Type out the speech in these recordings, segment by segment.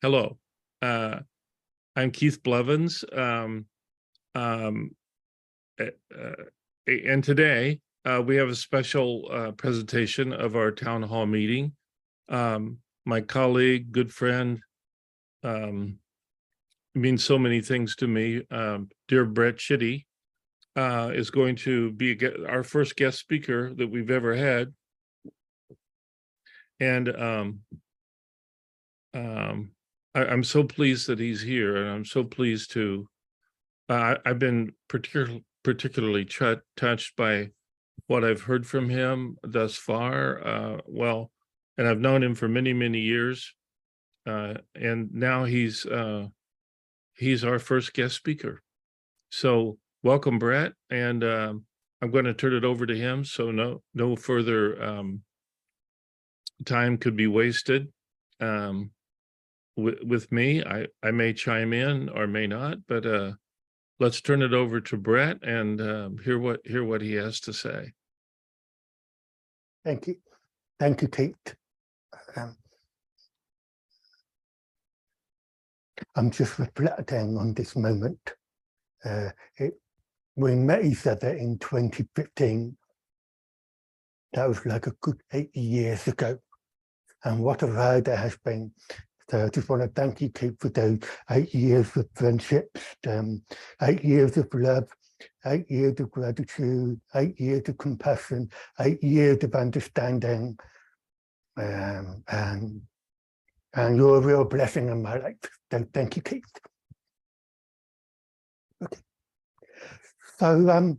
Hello, I'm Keith Blevins, um, and today we have a special presentation of our town hall meeting. My colleague, good friend, means so many things to me. Dear Brett Chitty is going to be our first guest speaker that we've ever had, and I'm so pleased that he's here, and I'm so pleased to. I've been particularly touched by what I've heard from him thus far. Well, and I've known him for many years, and now he's our first guest speaker. So welcome, Brett, and I'm going to turn it over to him. So no further time could be wasted. With me, I may chime in or may not, but let's turn it over to Brett and hear what he has to say. Thank you, Kate. I'm just reflecting on this moment. We met each other in 2015. That was like a good 8 years ago, and what a ride that has been. So I just want to thank you, Kate, for those 8 years of friendships, 8 years of love, 8 years of gratitude, 8 years of compassion, 8 years of understanding, and you're a real blessing in my life. So thank you, Kate. Okay. So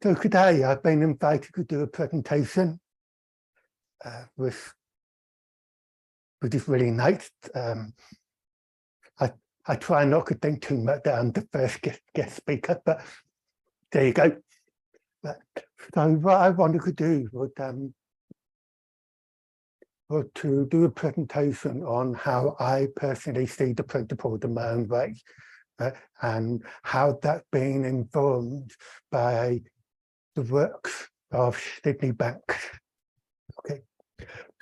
today I've been invited to do a presentation which is really nice. I try not to think too much that I'm the first guest speaker, but there you go. So what I wanted to do was to do a presentation on how I personally see the principle of my own way, and how that's been informed by the works of Sydney Banks. Okay.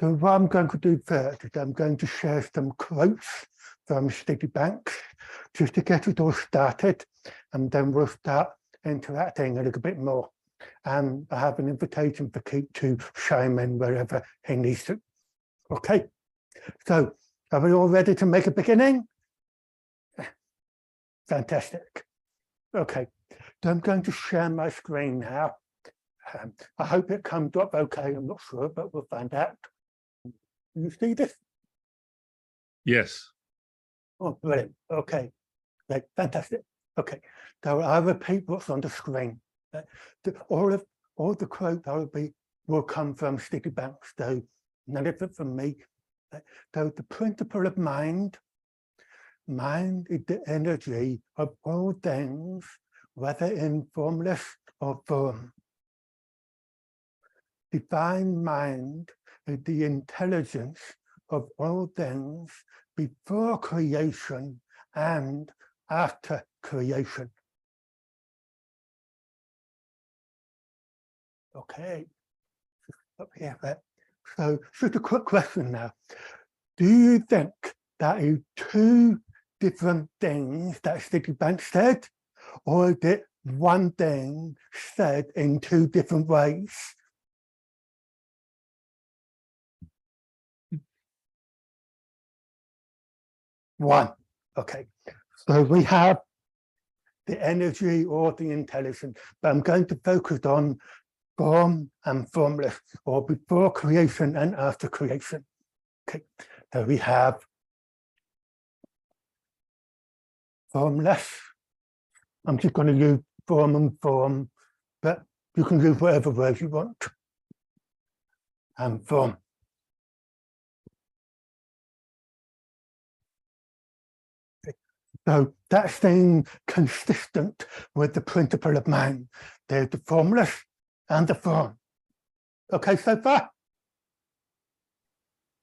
So what I'm going to do first is I'm going to share some quotes from Sydney Banks just to get it all started, and then we'll start interacting a little bit more. And I have an invitation for Keith to chime in wherever he needs to. Okay, so are we all ready to make a beginning? Fantastic. Okay, so I'm going to share my screen now. I hope it comes up okay. I'm not sure, but we'll find out. You see this? Yes. Oh, brilliant. Okay, right. Fantastic. Okay, so I'll repeat what's on the screen. All the quotes will come from Sydney Banks, so none of it from me. So the principle of mind is the energy of all things, whether in formless or form. Divine mind is the intelligence of all things before creation and after creation. Okay, up here. So just a quick question now. Do you think that is two different things that Sydney Banks said, or is it one thing said in two different ways? One. Okay, so we have the energy or the intelligence, but I'm going to focus on form and formless, or before creation and after creation. Okay, so we have formless. I'm just going to use form and form, but you can use whatever words you want. And form. So that's staying consistent with the principle of mind. There's the formless and the form. Okay, so far?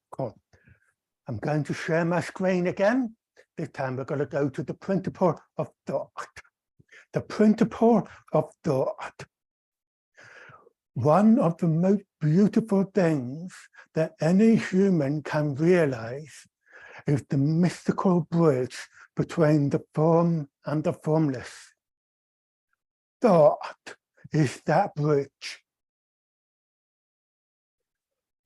Cool. I'm going to share my screen again. This time we're going to go to the principle of thought. The principle of thought. One of the most beautiful things that any human can realize is the mystical bridge between the form and the formless. Thought is that bridge.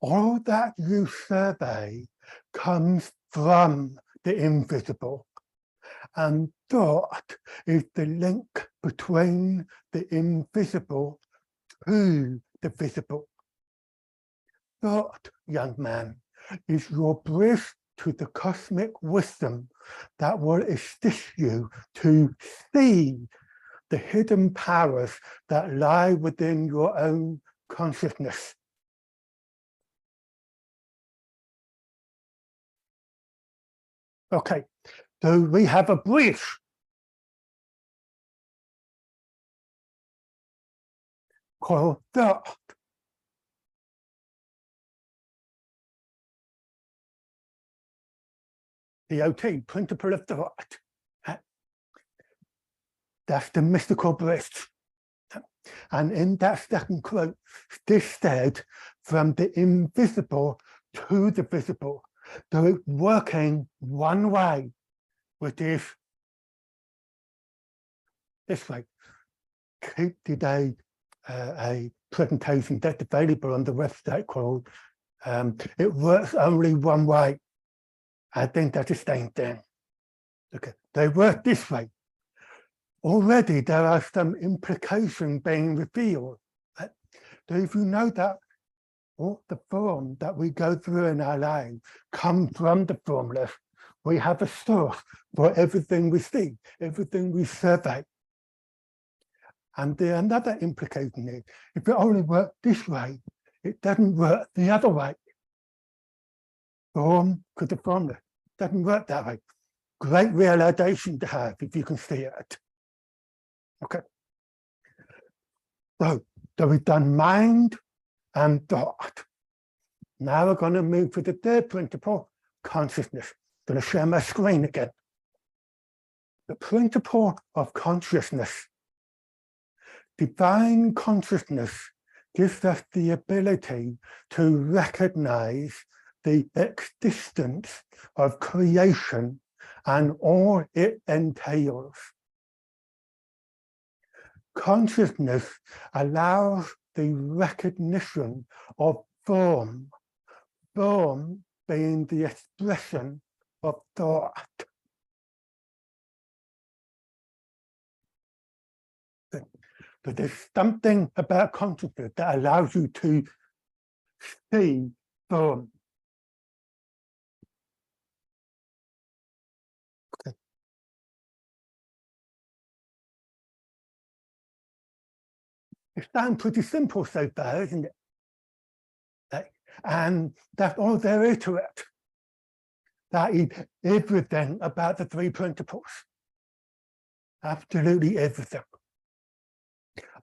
All that you survey comes from the invisible, and thought is the link between the invisible to the visible. Thought, young man, is your bridge to the cosmic wisdom that will assist you to see the hidden powers that lie within your own consciousness. Okay, so we have a bridge. Called thought. TOT, principle of thought. That's the mystical bridge. And in that second quote, this said, from the invisible to the visible. So it's working one way, which is this way. Kate did a presentation that's available on the website called It Works Only One Way. I think that's the same thing. Okay, they work this way. Already there are some implications being revealed. So if you know that all the form that we go through in our lives come from the formless, we have a source for everything we see, everything we survey. And the another implication is, if it only works this way, it doesn't work the other way. Form to the formless doesn't work that way. Great realization to have if you can see it. Okay. So we've done mind and thought. Now we're going to move to the third principle, consciousness. I'm going to share my screen again. The principle of consciousness. Divine consciousness gives us the ability to recognize the existence of creation and all it entails. Consciousness allows the recognition of form, form being the expression of thought. But there's something about consciousness that allows you to see form. Okay. It sounds pretty simple so far, isn't it? Okay. And that's all there is to it. That is everything about the three principles. Absolutely everything.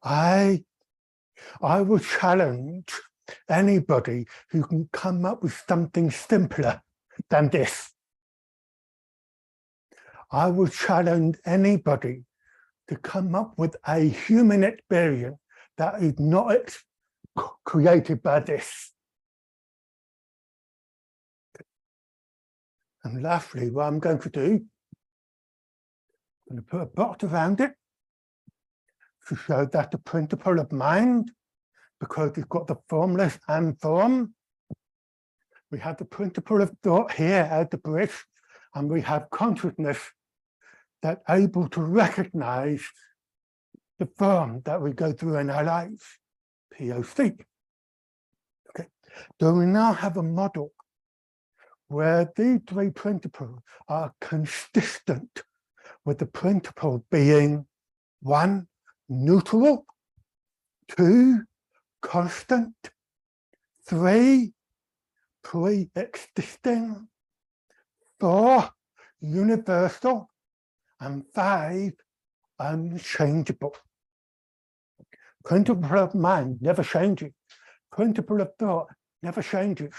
I will challenge anybody who can come up with something simpler than this. I will challenge anybody to come up with a human experience that is not created by this. And lastly, what I'm going to do, I'm going to put a box around it to show that the principle of mind, because we've got the formless and form. We have the principle of thought here at the bridge, and we have consciousness that's able to recognize the form that we go through in our lives, POC. Okay, so we now have a model where these three principles are consistent with the principle being 1, neutral, 2, constant, 3, pre-existing, 4, universal, and 5, unchangeable. Principle of mind never changes. Principle of thought never changes.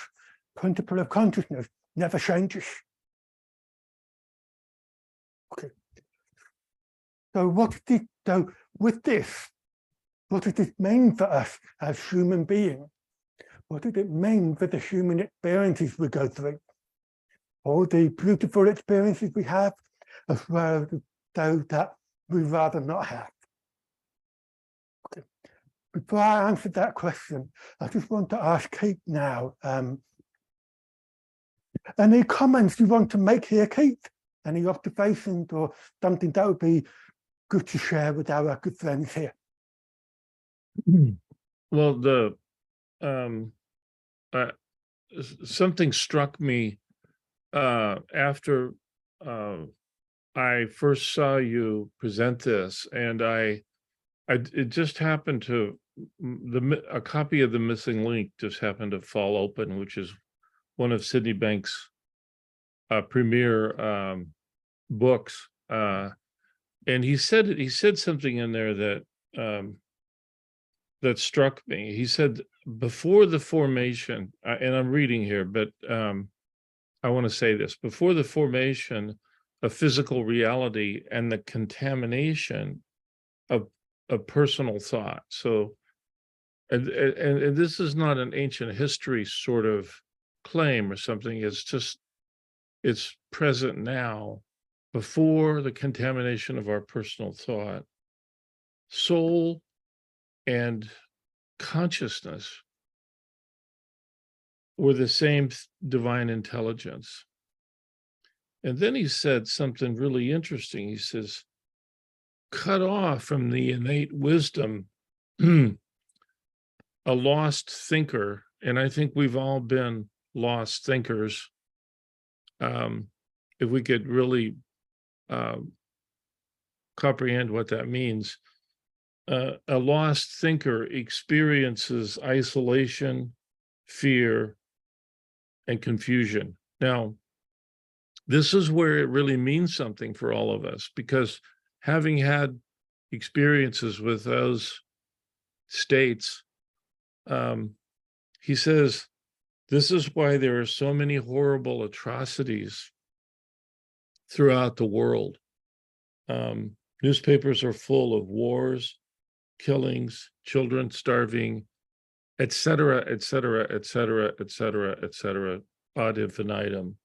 Principle of consciousness never changes. Okay. So with this, what does it mean for us as human beings? What does it mean for the human experiences we go through? all the beautiful experiences we have, as well as those that we'd rather not have. Okay. Before I answer that question, I just want to ask Kate now, any comments you want to make here, Kate? Any observations or something that would be good to share with our good friends here? Well, something struck me after I first saw you present this, and it just happened to a copy of The Missing Link just happened to fall open, which is one of Sydney Banks' premier books, and he said something in there that that struck me. He said, before the formation, and I'm reading here, but I want to say this, before the formation of physical reality and the contamination of personal thought. So, and this is not an ancient history sort of claim or something. It's just, it's present now. Before the contamination of our personal thought, soul and consciousness were the same divine intelligence. And then he said something really interesting. He says, cut off from the innate wisdom, a lost thinker, and I think we've all been lost thinkers. If we could really comprehend what that means, a lost thinker experiences isolation, fear, and confusion. Now, this is where it really means something for all of us, because having had experiences with those states, he says, this is why there are so many horrible atrocities throughout the world. Newspapers are full of wars, killings, children starving, etc., etc., etc., etc., etc., ad infinitum.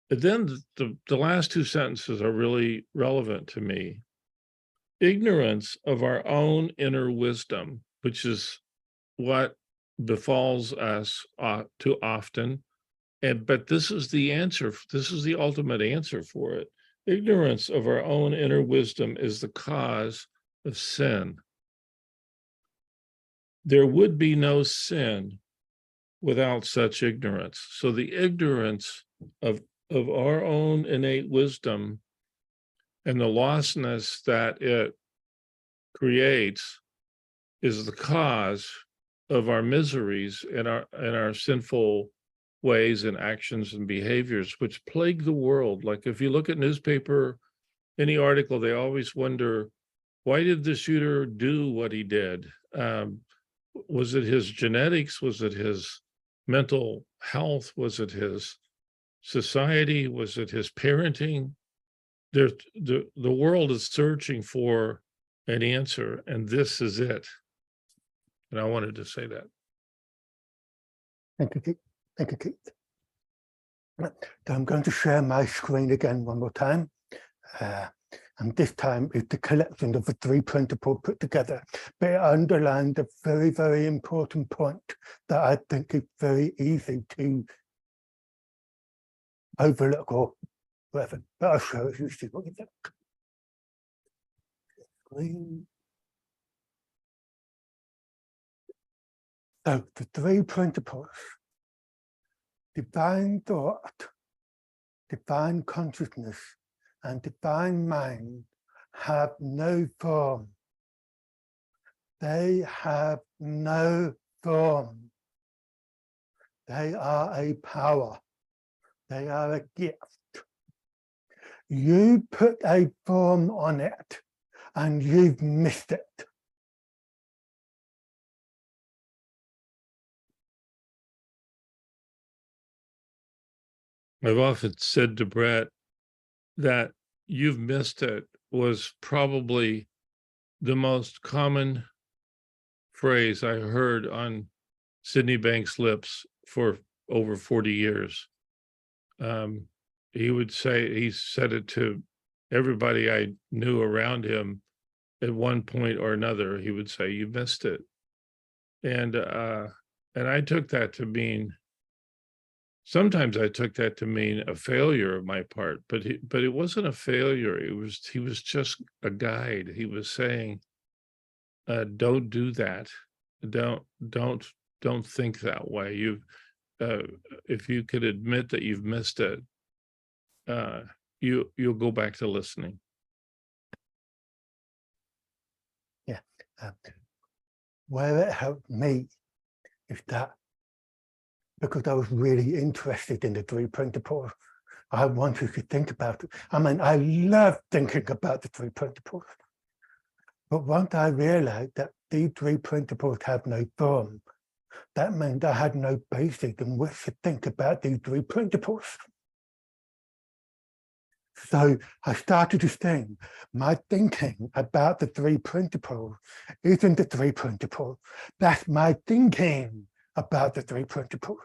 But then the last two sentences are really relevant to me. Ignorance of our own inner wisdom, which is what befalls us too often. But this is the answer. This is the ultimate answer for it. Ignorance of our own inner wisdom is the cause of sin. There would be no sin without such ignorance. So the ignorance of our own innate wisdom and the lostness that it creates is the cause of our miseries and our sinful ways and actions and behaviors which plague the world. Like if you look at newspaper, any article, they always wonder, why did the shooter do what he did? Was it his genetics? Was it his mental health? Was it his society? Was it his parenting? The world is searching for an answer, and this is it. And I wanted to say that. Thank you, Keith. Thank you, Keith. Right. So I'm going to share my screen again one more time. And this time it's the collection of the three principles put together. But it underlined a very, very important point that I think is very easy to overlook or whatever. But I'll show you, see what you think. Screen. So the three principles: divine thought, divine consciousness, and divine mind have no form. They have no form. They are a power. They are a gift. You put a form on it and you've missed it. I've often said to Brett that "you've missed it" was probably the most common phrase I heard on Sydney Banks' lips for over 40 years. he would say, he said it to everybody I knew around him at one point or another. He would say, "You missed it." And I took that to mean, sometimes I took that to mean a failure of my part, but it wasn't a failure. He was just a guide. He was saying, don't do that. Don't don't think that way. Uh, if you could admit that you've missed it, you'll go back to listening. Yeah. Where it helped me is that because I was really interested in the three principles, I wanted to think about it. I mean, I love thinking about the three principles. But once I realized that these three principles have no form, that meant I had no basis in which to think about these three principles. So I started to think, my thinking about the three principles isn't the three principles. That's my thinking about the three principles.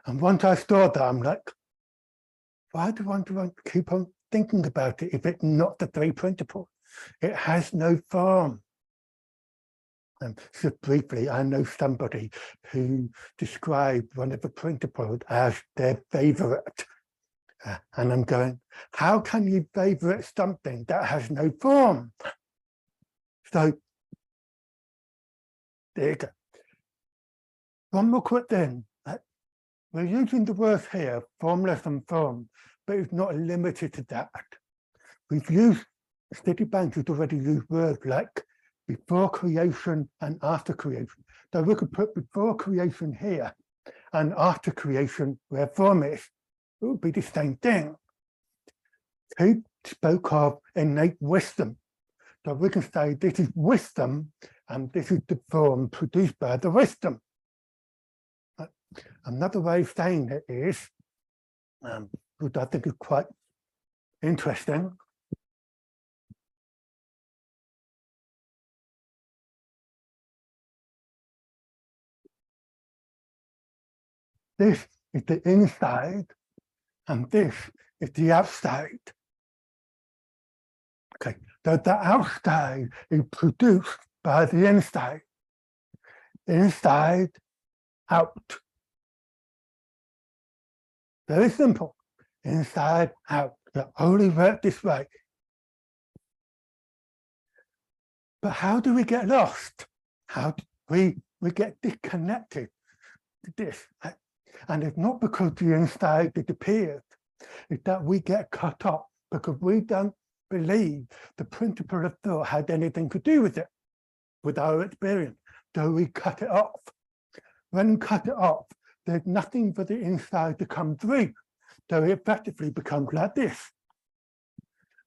And once I saw that, I'm like, why do I want to keep on thinking about it if it's not the three principles? It has no form. And so briefly, I know somebody who described one of the principles as their favorite. And I'm going, how can you favorite something that has no form? So there you go. One more quick thing. We're using the words here, formless and form, but it's not limited to that. We've used, Citibank has already used words like before creation and after creation. So we could put before creation here and after creation where form is. It would be the same thing. He spoke of innate wisdom. So we can say this is wisdom and this is the form produced by the wisdom. Another way of saying it is, which I think is quite interesting. This is the inside and this is the outside. Okay, so the outside is produced by the inside. Inside, out. Very simple. Inside, out. You only work this way. But how do we get lost? How do we get disconnected to this? And it's not because the inside disappeared. It's that we get cut off because we don't believe the principle of thought had anything to do with it, with our experience. So we cut it off. When we cut it off, there's nothing for the inside to come through. So it effectively becomes like this.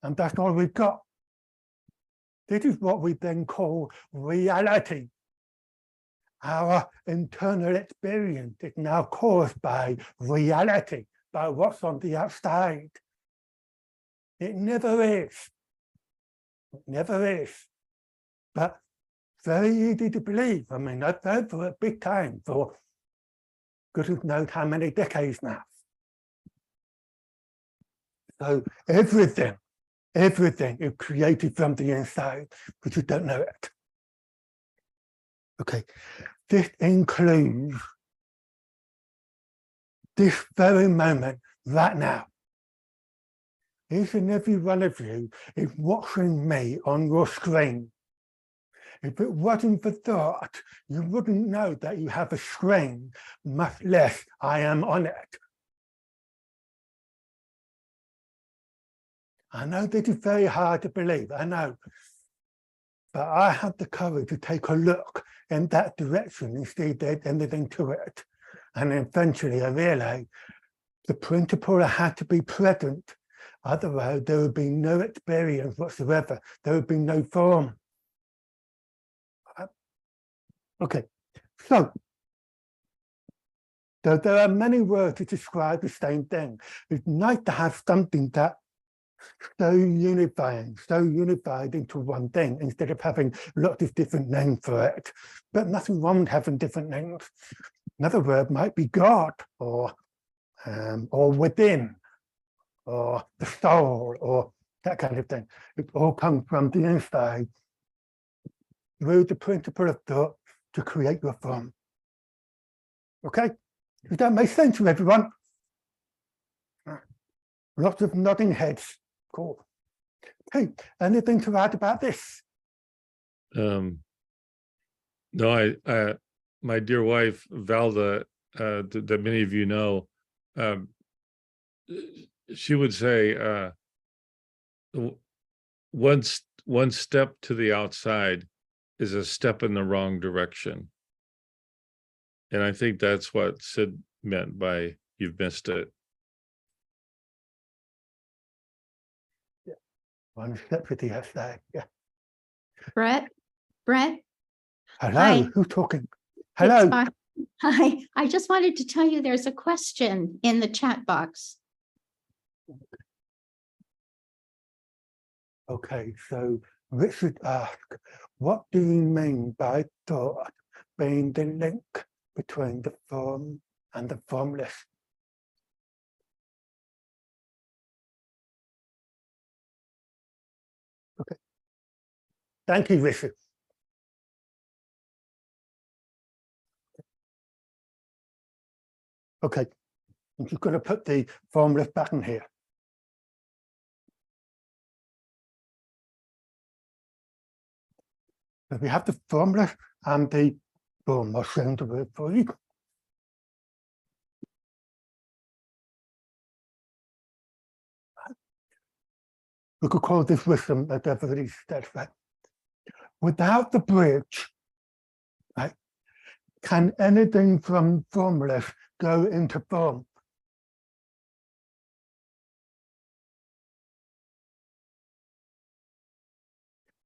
And that's all we've got. This is what we then call reality. Our internal experience is now caused by reality, by what's on the outside. It never is. It never is. But very easy to believe. I mean, I've heard for a big time, for goodness knows how many decades now. So everything is created from the inside, but you don't know it. Okay, this includes this very moment right now. Each and every one of you is watching me on your screen. If it wasn't for thought, you wouldn't know that you have a screen, much less I am on it. I know this is very hard to believe, I know. But I had the courage to take a look in that direction and see there's anything to it. And eventually I realized the principle had to be present. Otherwise, there would be no experience whatsoever. There would be no form. Okay, so there are many words to describe the same thing. It's nice to have something that so unified into one thing instead of having lots of different names for it. But nothing wrong with having different names. Another word might be God or or within, or the soul, or that kind of thing. It all comes from the inside through the principle of thought to create your form. Okay? Does that make sense to everyone? Lots of nodding heads. Cool. Hey, anything to add about this? No, my dear wife, Valda, that many of you know, she would say, one step to the outside is a step in the wrong direction. And I think that's what Sid meant by you've missed it. Yeah. One step to the outside. Yeah. Brett? Hello, Hi. who's talking? It's Hello. Bob. Hi, I just wanted to tell you there's a question in the chat box. Okay, so Richard asked, what do you mean by thought being the link between the form and the formless? Okay. Thank you, Richard. Okay, I'm just going to put the formless button here. So we have the formless and the form. I'll show the word for you. We could call this wisdom at everybody's steadfast. Without the bridge, right, can anything from formless go into form?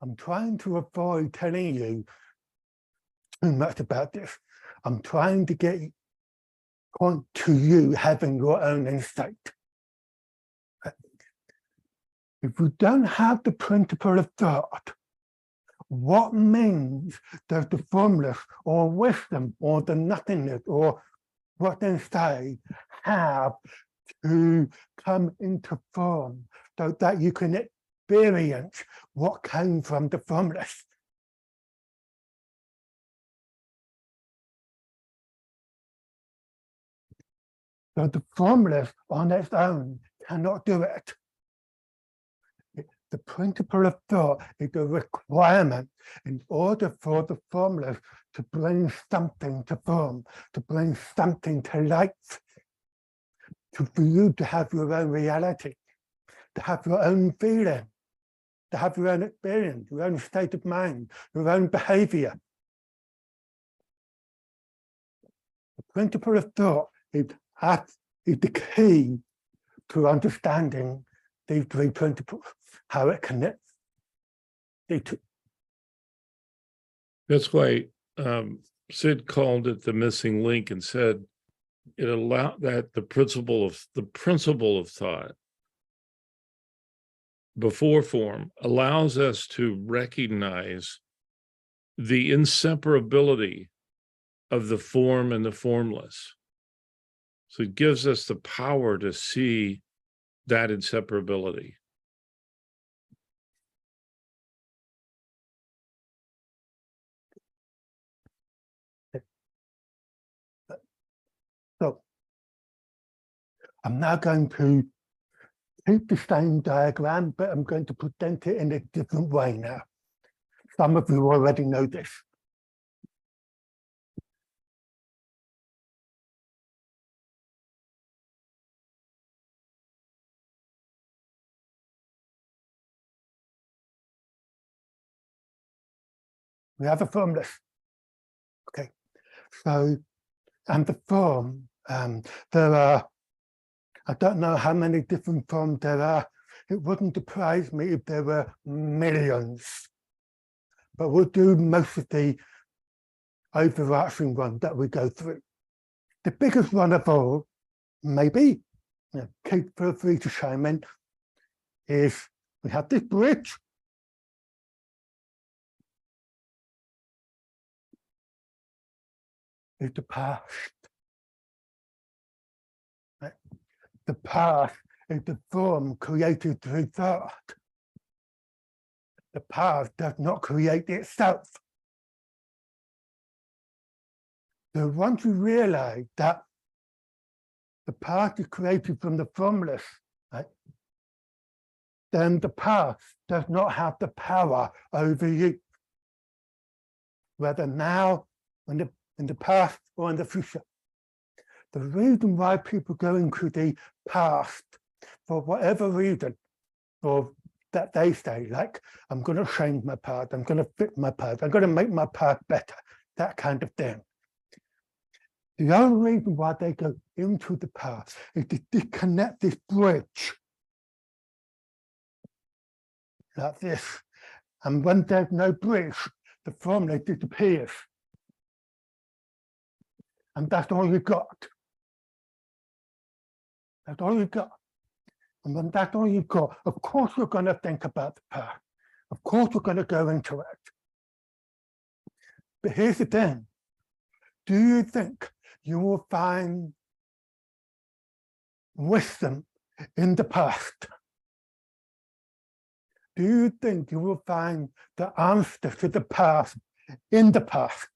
I'm trying to avoid telling you too much about this. I'm trying to get on to you having your own insight. If we don't have the principle of thought, what means does the formless or wisdom or the nothingness or what inside have to come into form so that you can experience what came from the formless? So the formless on its own cannot do it. The principle of thought is a requirement in order for the formless to bring something to form, to bring something to life, for you to have your own reality, to have your own feeling, to have your own experience, your own state of mind, your own behavior. The principle of thought is the key to understanding these three principles, how it connects. That's why Sid called it the missing link and said it allowed that the principle of thought before form allows us to recognize the inseparability of the form and the formless. So it gives us the power to see that inseparability. So I'm now going to keep the same diagram, but I'm going to present it in a different way now. Some of you already know this. We have a formless. Okay, so, and the form, there are, I don't know how many different forms there are. It wouldn't surprise me if there were millions, but we'll do most of the overarching one that we go through. The biggest one of all, maybe, Kate, feel free to chime in, is we have this bridge. Is the past. Right? the past is the form created through thought. The past does not create itself. So once you realize that the past is created from the formless, right, then the past does not have the power over you, whether now, in the past, or in the future. The reason why people go into the past, for whatever reason, or that they say, like, I'm going to change my past, I'm going to fix my past, I'm going to make my past better, that kind of thing. The only reason why they go into the past is to disconnect this bridge, like this. And when there's no bridge, the formula disappears. And that's all you got. That's all you got. And when that's all you've got, of course you're going to think about the past. Of course you're going to go into it. But here's the thing. Do you think you will find wisdom in the past? Do you think you will find the answer to the past in the past?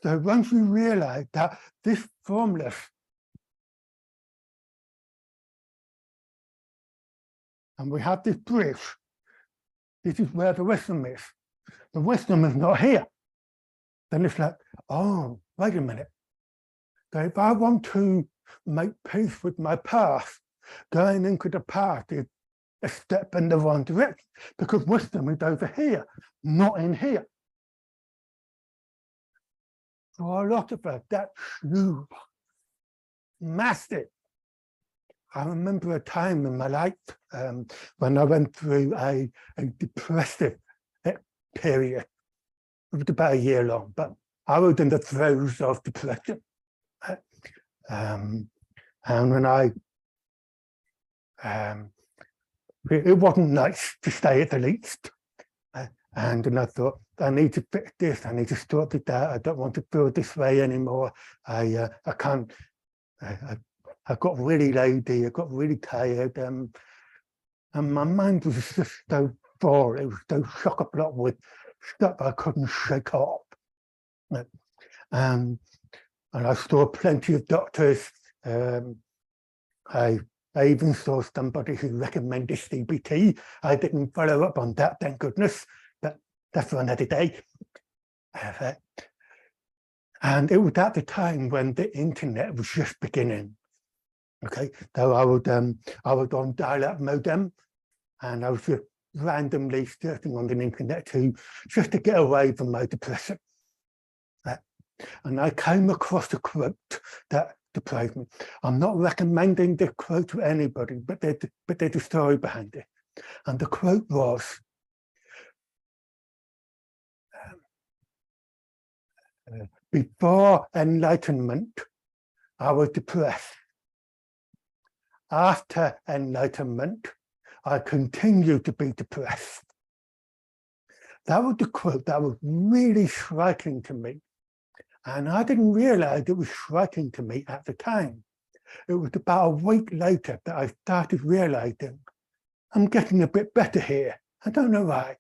So once you realize that this formless and we have this bridge, this is where the wisdom is. The wisdom is not here. Then it's like, oh, wait a minute. So if I want to make peace with my past, going into the past is a step in the wrong direction, because wisdom is over here, not in here. For a lot of us, that's huge, massive. I remember a time in my life when I went through a depressive period. It was about a year long, but I was in the throes of depression. And when it wasn't nice to stay at the least. And then I thought, I need to fix this, I need to sort it out, I don't want to feel this way anymore. I can't, I got really lazy, I got really tired, and my mind was just so full, it was so chock-a-block with stuff I couldn't shake off. And I saw plenty of doctors. I even saw somebody who recommended CBT. I didn't follow up on that, thank goodness, but that's for another day. And it was at the time when the internet was just beginning. Okay, so I was on dial-up modem, and I was just randomly searching on the internet just to get away from my depression. And I came across a quote that surprised me. I'm not recommending the quote to anybody, but there's a story behind it. And the quote was, before enlightenment, I was depressed. After enlightenment, I continue to be depressed. That was the quote that was really striking to me. And I didn't realize it was striking to me at the time. It was about a week later that I started realizing I'm getting a bit better here. I don't know why.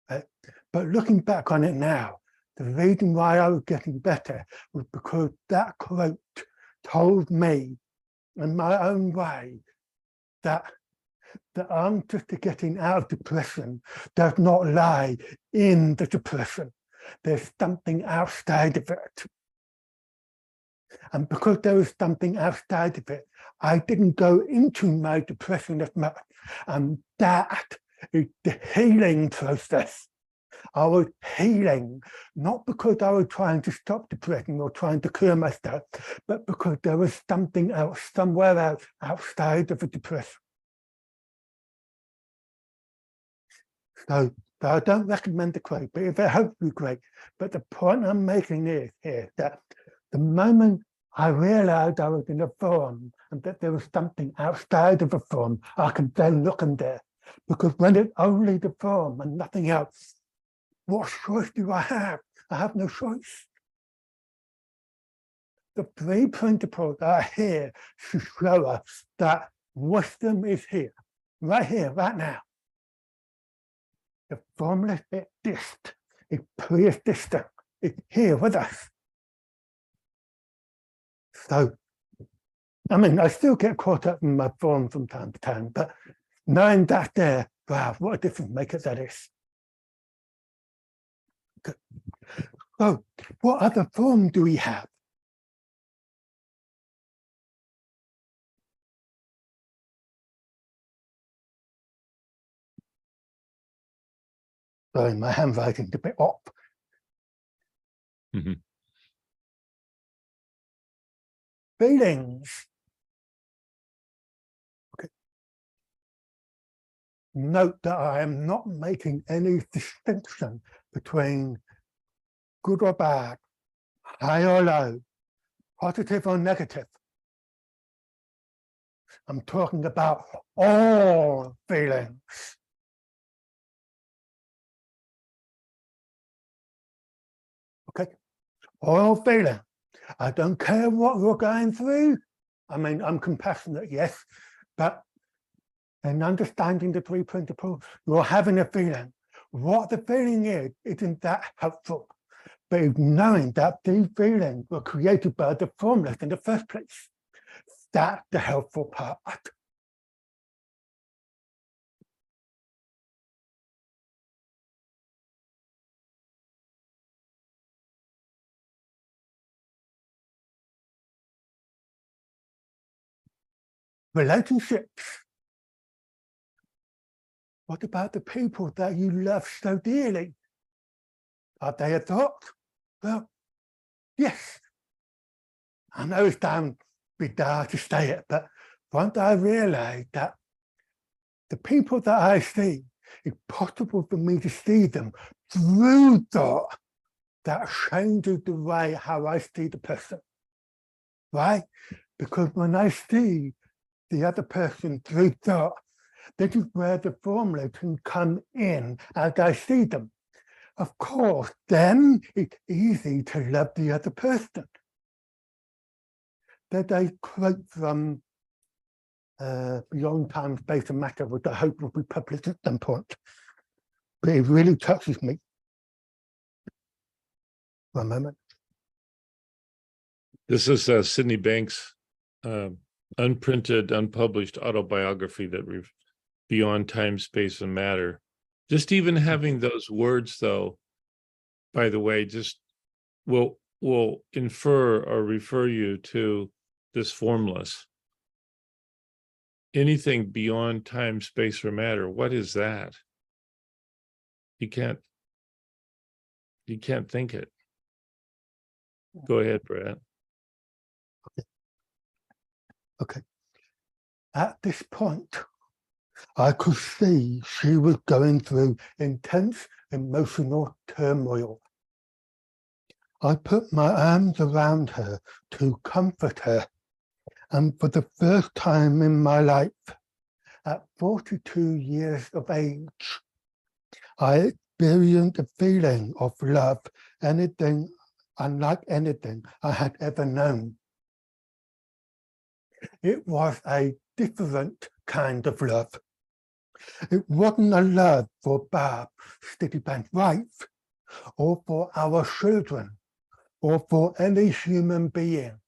But looking back on it now, the reason why I was getting better was because that quote told me in my own way that the answer to getting out of depression does not lie in the depression. There's something outside of it. And because there was something outside of it, I didn't go into my depression as much. And that is the healing process. I was healing, not because I was trying to stop depression or trying to cure myself, but because there was something else, somewhere else outside of the depression. So I don't recommend the quote, but if it helps you, great. But the point I'm making is here that the moment I realized I was in a form and that there was something outside of a form, I could then look in there. Because when it's only the form and nothing else, what choice do I have? I have no choice. the three principles are here to show us that wisdom is here, right now. The formless exists, it pre-existent, it's here with us. So, I mean, I still get caught up in my form from time to time, but knowing that there, wow, what a difference maker that is. Good. So, what other form do we have? Sorry, my handwriting's a bit off. Mhm. Feelings. Okay. Note that I am not making any distinction between good or bad, high or low, positive or negative. I'm talking about all feelings. Okay, all feeling. I don't care what you're going through. I mean, I'm compassionate, yes, but in understanding the three principles, you're having a feeling. What the feeling is, isn't that helpful. But knowing that these feelings were created by the formless in the first place, that's the helpful part. Relationships. What about the people that you love so dearly? Are they a thought? Well, yes. I know it's down bizarre to say it, but once I realized that the people that I see, it's possible for me to see them through thought, that changes the way how I see the person, right? Because when I see the other person through thought, this is where the formula can come in as I see them. Of course, then it's easy to love the other person. There's a quote from Beyond Time, Space and Matter, which I hope will be published at some point. But it really touches me. One moment. This is Sydney Banks' unprinted, unpublished autobiography that we've Beyond Time, Space, and Matter. Just even having those words, though, by the way, just will infer or refer you to this formless. Anything beyond time, space, or matter, what is that? You can't think it. Go ahead, Brad. Okay. At this point, I could see she was going through intense emotional turmoil. I put my arms around her to comfort her, and for the first time in my life, at 42 years of age, I experienced a feeling of love, anything unlike anything I had ever known. It was a different kind of love. It wasn't a love for Barb, Steadybank's wife, or for our children, or for any human being.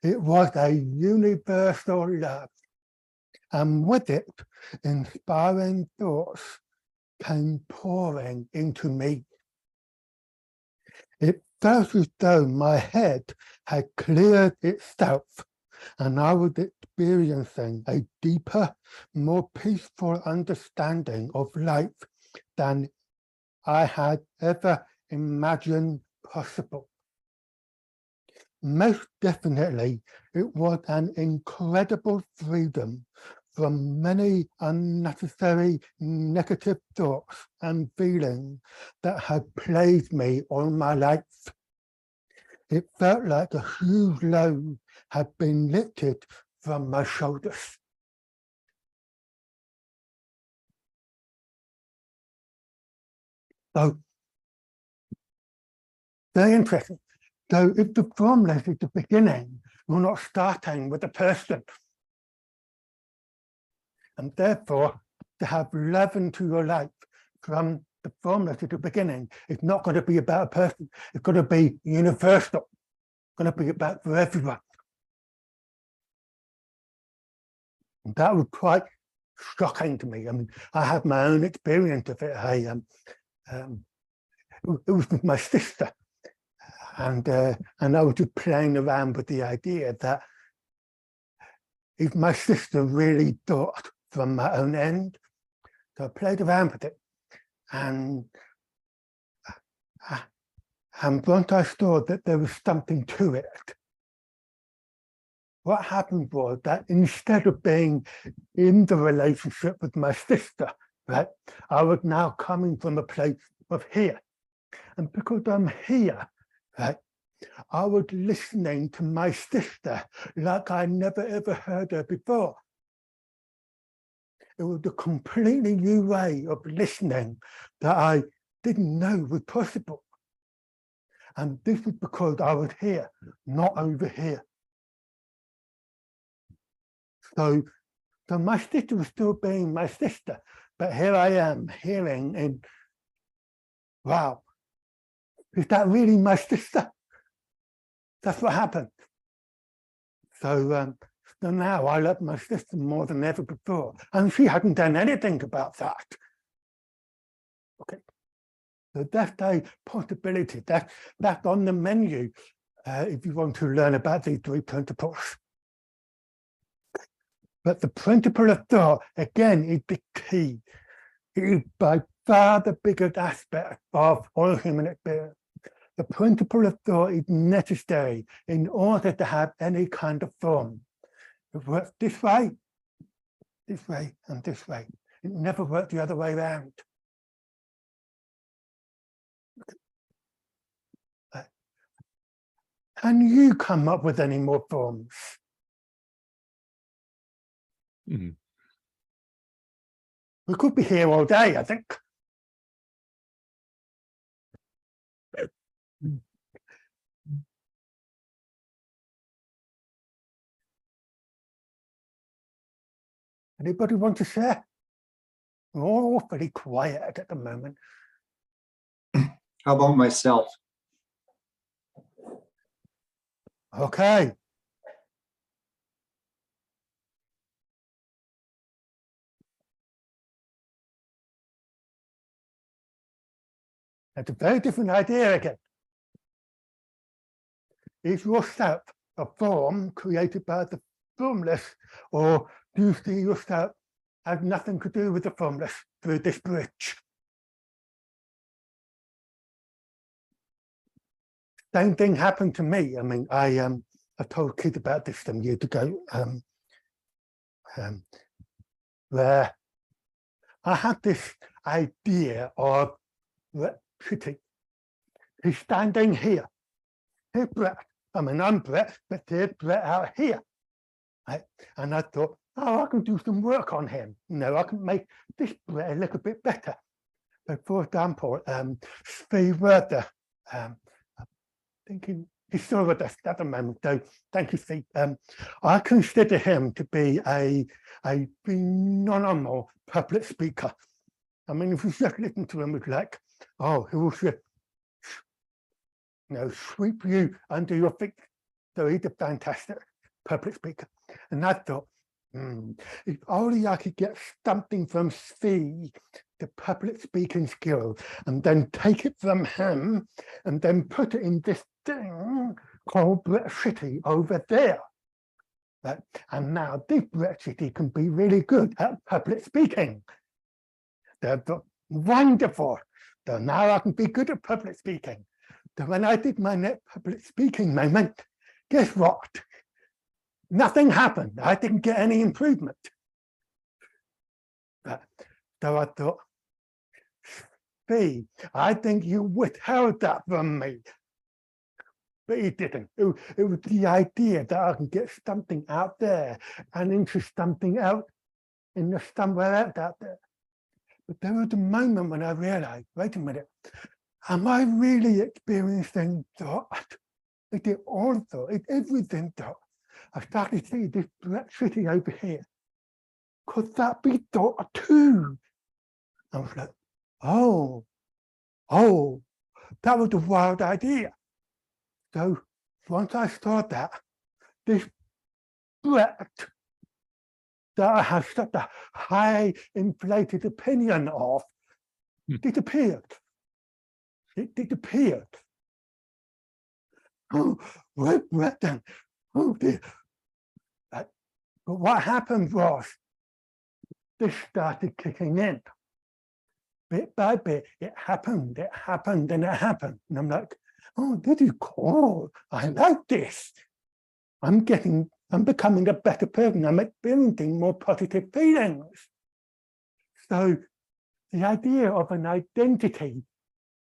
It was a universal love, and with it, inspiring thoughts came pouring into me. It felt as though my head had cleared itself, and I was experiencing a deeper, more peaceful understanding of life than I had ever imagined possible. Most definitely, it was an incredible freedom from many unnecessary negative thoughts and feelings that had plagued me all my life. It felt like a huge load had been lifted from my shoulders. So, very interesting. So if the formless is the beginning, you're not starting with a person. And therefore, to have love into your life from the formless at the beginning, it's not going to be about a person. It's going to be universal. It's going to be about for everyone. And that was quite shocking to me. I mean, I have my own experience of it. It was with my sister, and I was just playing around with the idea that if my sister really thought from my own end, so I played around with it, and once I saw that there was something to it, what happened was that instead of being in the relationship with my sister, right, I was now coming from a place of here. And because I'm here, right, I was listening to my sister like I never ever heard her before. It was a completely new way of listening that I didn't know was possible. And this is because I was here, not over here. So my sister was still being my sister, but here I am hearing and wow, is that really my sister? That's what happened. So now I love my sister more than ever before, and she hadn't done anything about that. Okay, so that's a possibility. That's on the menu if you want to learn about these three principles. But the principle of thought, again, is the key. It is by far the biggest aspect of all human experience. The principle of thought is necessary in order to have any kind of form. It works this way, and this way. It never works the other way around. Can you come up with any more forms? Mhm. We could be here all day, I think. Anybody want to share? We're all pretty quiet at the moment. How about myself? Okay. That's a very different idea again. Is yourself a form created by the formless, or do you see yourself as nothing to do with the formless through this bridge? Same thing happened to me. I mean, I told kids about this some years ago, where I had this idea of Brett. He's standing here. Here's Brett. I mean, I'm Brett, but there's Brett out here. Right? And I thought, oh, I can do some work on him. You know, I can make this Brett a little bit better. So, for example, Steve Werther, thinking he's still with us at the moment, so thank you, Steve. I consider him to be a phenomenal public speaker. I mean, if you just listen to him, it's like, oh, he will just, you know, sweep you under your feet. So he's a fantastic public speaker. And I thought, if only I could get something from Steve, the public speaking skills, and then take it from him and then put it in this thing called Brett City over there. Right? And now this Brett City can be really good at public speaking. They're wonderful. So now I can be good at public speaking. So when I did my next public speaking moment, guess what? Nothing happened. I didn't get any improvement. So I thought, Steve, I think you withheld that from me. But he didn't. It was the idea that I can get something out there and into something out in the somewhere else out there. But there was a moment when I realized, wait a minute, am I really experiencing thought It did also, it everything though. I started to see this black city over here. Could that be daughter too? I was like, oh, that was a wild idea. So once I saw that, this threat that I have such a high inflated opinion of disappeared. It disappeared. Oh, what then? Oh dear. But what happened was this started kicking in. Bit by bit, it happened, and it happened. And I'm like, oh, this is cool. I like this. I'm becoming a better person. I'm experiencing more positive feelings. So the idea of an identity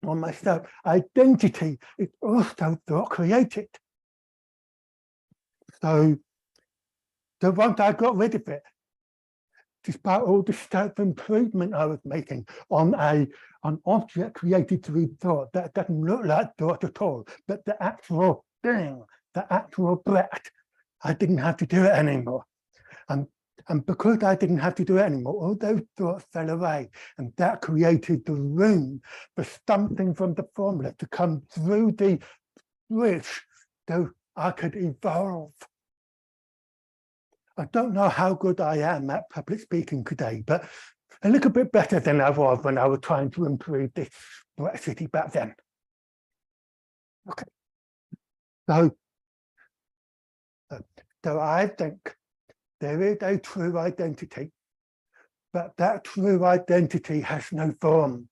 on myself, identity is also thought created. So once I got rid of it, despite all the self-improvement I was making on an object created through thought that doesn't look like thought at all, but the actual thing, the actual breath, I didn't have to do it anymore. And because I didn't have to do it anymore, all those thoughts fell away. And that created the room for something from the formula to come through the bridge so I could evolve. I don't know how good I am at public speaking today, but a little bit better than I was when I was trying to improve this Black City back then. Okay. So I think there is a true identity, but that true identity has no form.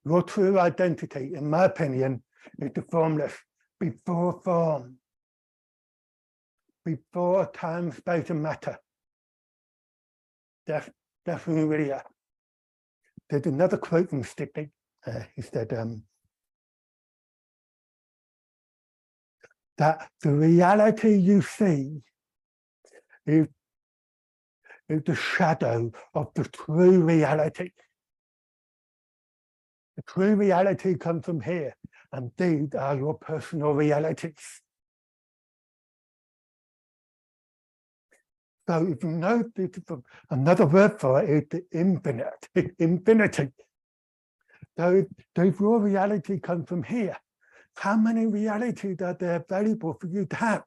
Your true identity, in my opinion, is the formless, before form, before time, space, and matter. Definitely really. There's another quote from Stiglitz. He said that the reality you see is the shadow of the true reality. The true reality comes from here, and these are your personal realities. So if you know, another word for it is the infinite, infinity. So if your reality comes from here, how many realities are there available for you to have?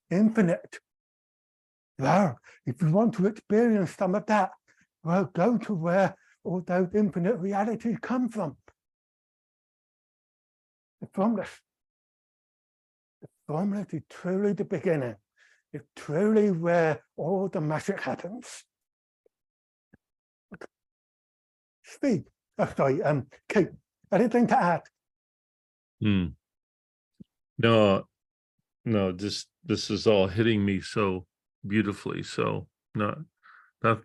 Infinite. Well, if you want to experience some of that, well, go to where all those infinite realities come from. The formless. The formless is truly the beginning. It's truly where all the magic happens. Steve, sorry, Kate, anything to add? No, this is all hitting me so beautifully. So no, that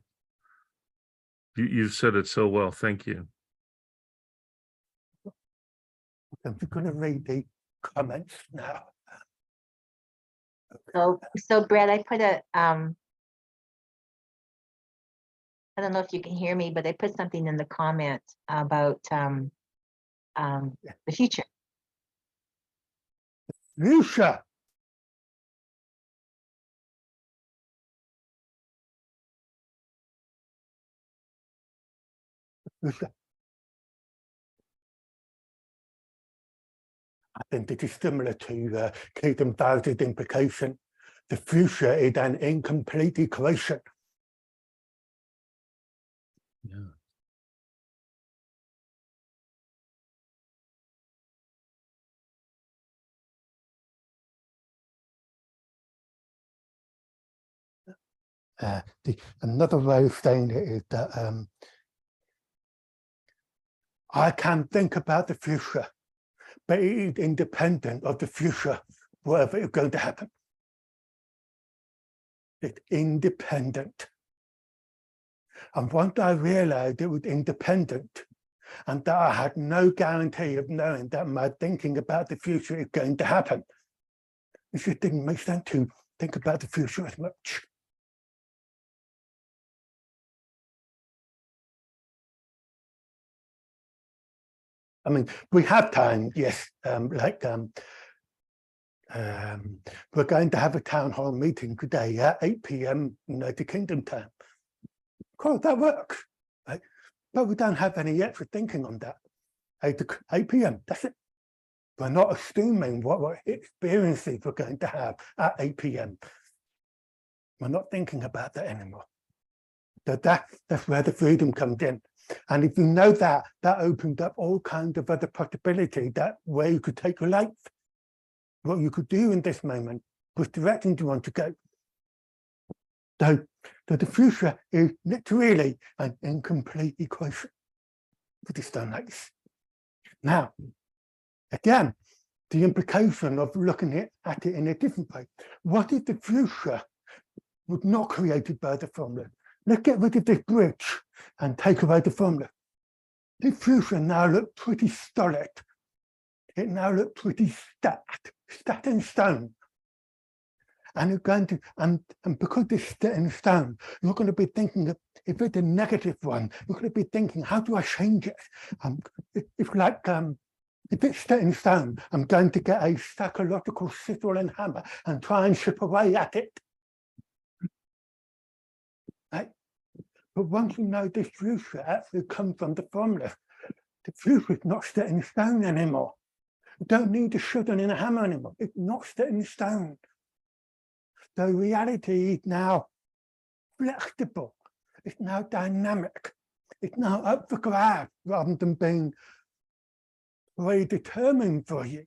you've said it so well. Thank you. I'm just going to read the comments now. So Brad, I put a I don't know if you can hear me, but I put something in the comment about the future. Lucia. Lucia. I think it is similar to Keaton Bowser's implication. The future is an incomplete equation. Yeah. Another way of saying it is that I can think about the future, but it is independent of the future, whatever is going to happen. It's independent. And once I realized it was independent and that I had no guarantee of knowing that my thinking about the future is going to happen, it just didn't make sense to think about the future as much. I mean, we have time, yes, We're going to have a town hall meeting today at 8 p.m. United Kingdom time. Cool, that works, right? But we don't have any extra thinking on that. 8 p.m. That's it. We're not assuming what experiences we're going to have at 8 p.m. We're not thinking about that anymore. So that's where the freedom comes in. And if you know that, that opens up all kinds of other possibilities that where you could take your life, what you could do in this moment, which direction do you want to go. So the future is literally an incomplete equation for the Stone Age. Now, again, the implication of looking at it in a different way. What if the future was not created by the formula? Let's get rid of this bridge and take away the formula. The future now looks pretty solid. It now looks pretty stacked in stone. And you're going to, and because it's set in stone, you're going to be thinking of, if it's a negative one, you're going to be thinking, how do I change it? If it's set in stone, I'm going to get a psychological sickle and hammer and try and chip away at it. Right? But once you know this future actually comes from the formula, the future is not set in stone anymore. You don't need a shovel and a hammer anymore. It's not set in stone. The reality is now flexible. It's now dynamic. It's now up for grabs rather than being predetermined for you.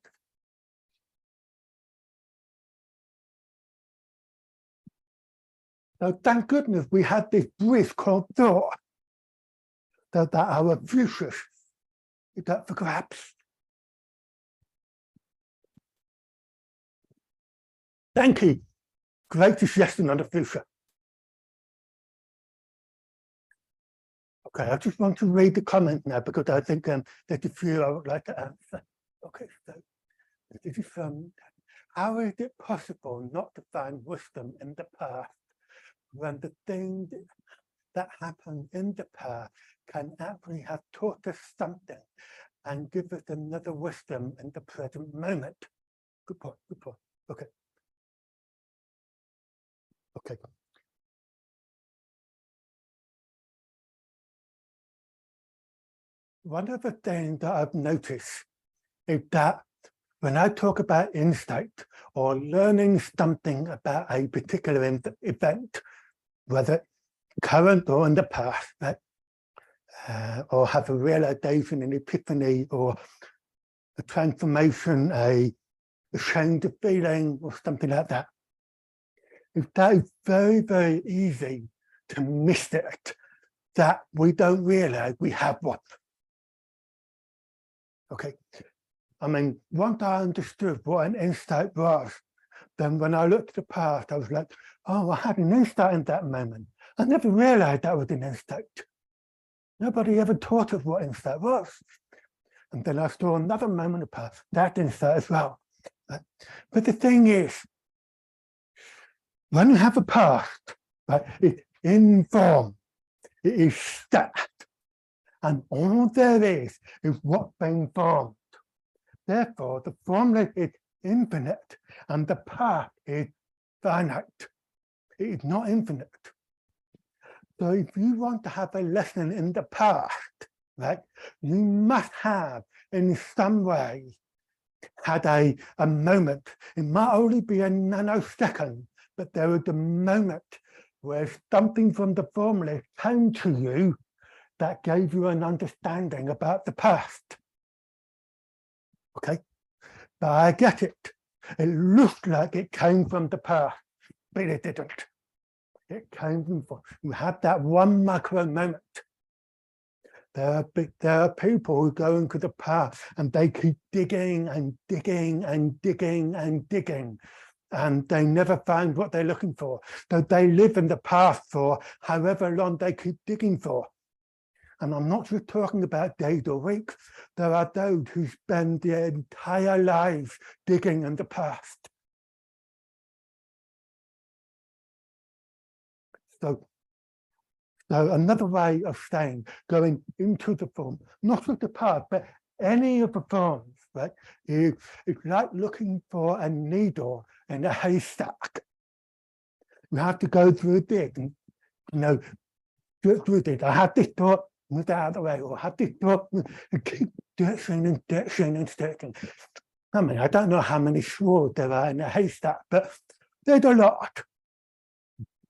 So thank goodness we had this bridge called thought, that our future is up for grabs. Thank you. Great suggestion on the future. Okay, I just want to read the comment now because I think there's a few I would like to answer. Okay, so this is how is it possible not to find wisdom in the past when the things that happened in the past can actually have taught us something and give us another wisdom in the present moment? Good point, good point. Okay. Okay. One of the things that I've noticed is that when I talk about insight or learning something about a particular event, whether current or in the past, right? Or have a realization, an epiphany, or a transformation, a change of feeling, or something like that. That is very, very easy to miss it, that we don't realize we have one. Okay, I mean, once I understood what an insight was, then when I looked at the past, I was like, oh, I had an insight in that moment. I never realized that was an insight. Nobody ever taught us what insight was. And then I saw another moment of past, that insight as well. But the thing is, when you have a past, right, it's informed, it is stacked, and all there is what's been formed. Therefore, the formula is infinite, and the past is finite. It is not infinite. So if you want to have a lesson in the past, right, you must have, in some way, had a moment. It might only be a nanosecond, but there was a moment where something from the formula came to you that gave you an understanding about the past. Okay, but I get it. It looked like it came from the past, but it didn't. It came from, you had that one micro moment. There are people who go into the past and they keep digging and digging and digging and digging, and they never find what they're looking for. So they live in the past for however long they keep digging for. And I'm not just talking about days or weeks. There are those who spend their entire lives digging in the past. So another way of saying going into the form, not with the past, but any of the forms right? It's like looking for a needle in a haystack. You have to go through it and, through it. I have this thought, move out of the way, or have this thought, and keep searching and searching and searching. I mean, I don't know how many swords there are in a haystack, but there's a lot.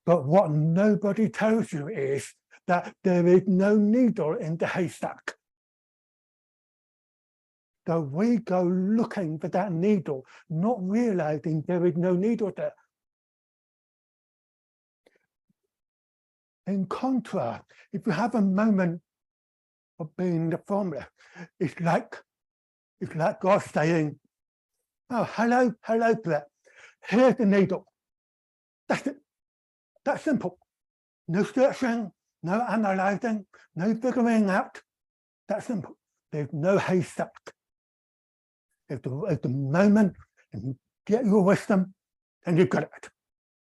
But what nobody tells you is that there is no needle in the haystack. So we go looking for that needle, not realizing there is no needle there. In contrast, if you have a moment of being in the formula, it's like God saying, oh, hello, Brett. Here's the needle. That's it. That's simple. No searching, no analyzing, no figuring out. That's simple. There's no haystack. At the moment, and you get your wisdom, and you've got it.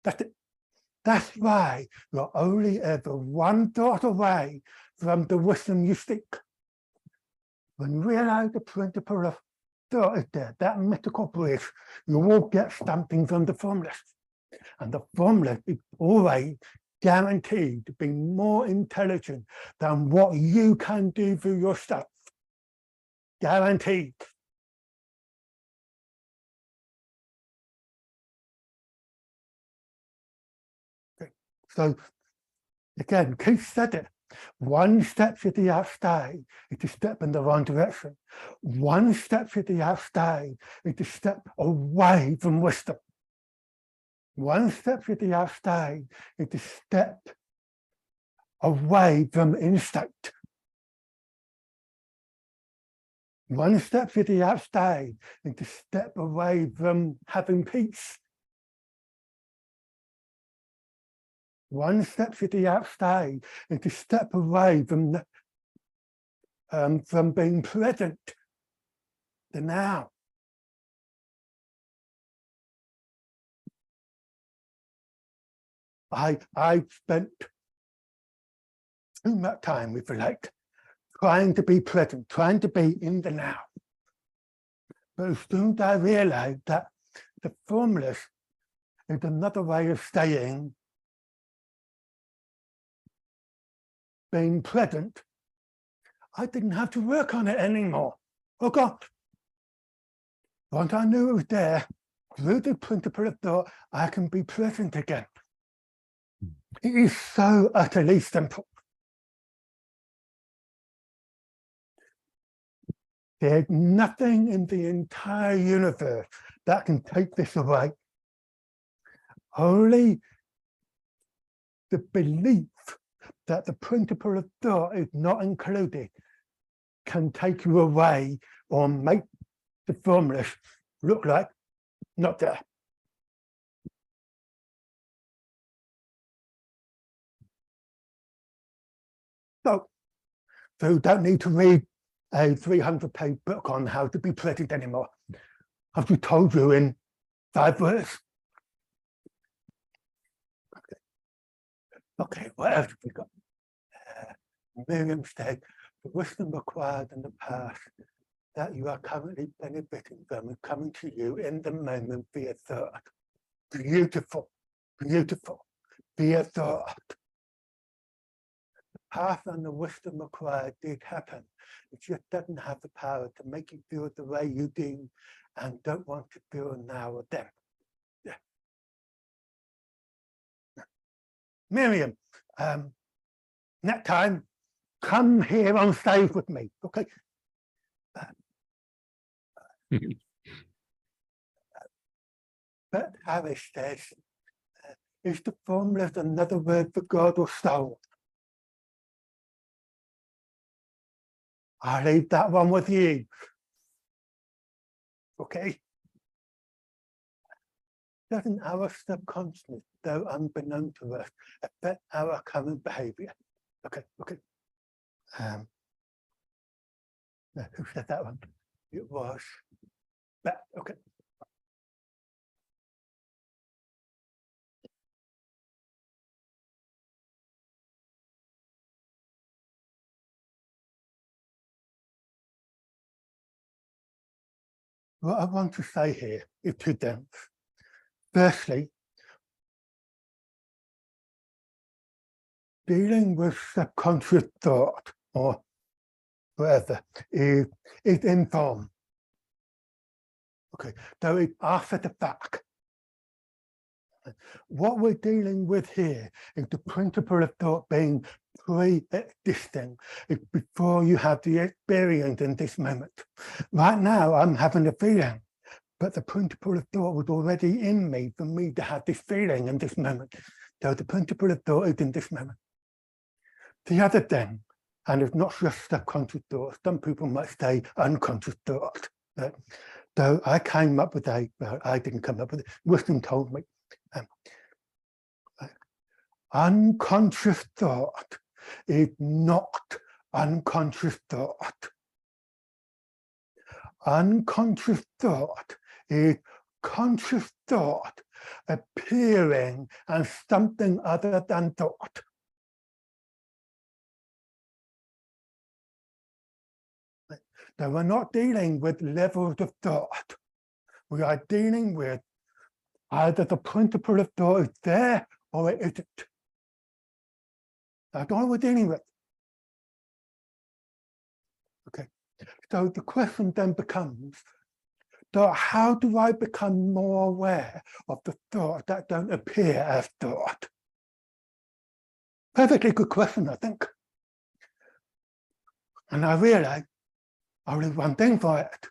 That's it. That's why you're only ever one thought away from the wisdom you seek. When you realize the principle of thought is there, that mythical bridge, you will get something from the formula. And the formula is always guaranteed to be more intelligent than what you can do for yourself. Guaranteed. Okay. So again, Keith said it. One step to the outside is a step in the wrong direction. One step to the outside is a step away from wisdom. One step to the outside is a step away from insight. One step to the outside is a step away from having peace. One step to the outside is a step away from being present, the now. I spent too much time, if you like, trying to be present, trying to be in the now. But as soon as I realized that the formless is another way of saying being present, I didn't have to work on it anymore. Oh God. Once I knew it was there, through the principle of thought, I can be present again. It is so utterly simple. There's nothing in the entire universe that can take this away. Only the belief that the principle of thought is not included can take you away or make the formless look like not there. So you don't need to read a 300-page book on how to be present anymore. I've just told you in 5 words. Okay, what else have we got? Miriam said, the wisdom acquired in the past that you are currently benefiting from is coming to you in the moment via thought. Beautiful, beautiful, via thought. The path and the wisdom acquired did happen. It just doesn't have the power to make you feel the way you do and don't want to feel now or then. Yeah. Miriam, next time, come here on stage with me, okay? But Harris says, is the formless another word for God or soul? I'll leave that one with you. Okay? Doesn't our subconscious, though unbeknown to us, affect our current behavior? Okay. Who said that one? It was, but okay. what I want to say here is two things. Firstly, dealing with subconscious thought or whatever is informed. Okay, so it's after the fact. What we're dealing with here is the principle of thought being pre-existing. It's before you have the experience in this moment. Right now, I'm having a feeling, but the principle of thought was already in me for me to have this feeling in this moment. So the principle of thought is in this moment. The other thing, and it's not just subconscious thought, some people might say unconscious thought. Right? So I came up with well, I didn't come up with it, wisdom told me. Unconscious thought is not unconscious thought. Unconscious thought is conscious thought appearing as something other than thought. So we're not dealing with levels of thought. We are dealing with either the principle of thought is there or it isn't. That's all we're dealing with. Okay, so the question then becomes, so how do I become more aware of the thoughts that don't appear as thought? Perfectly good question, I think. And I realize only one thing for it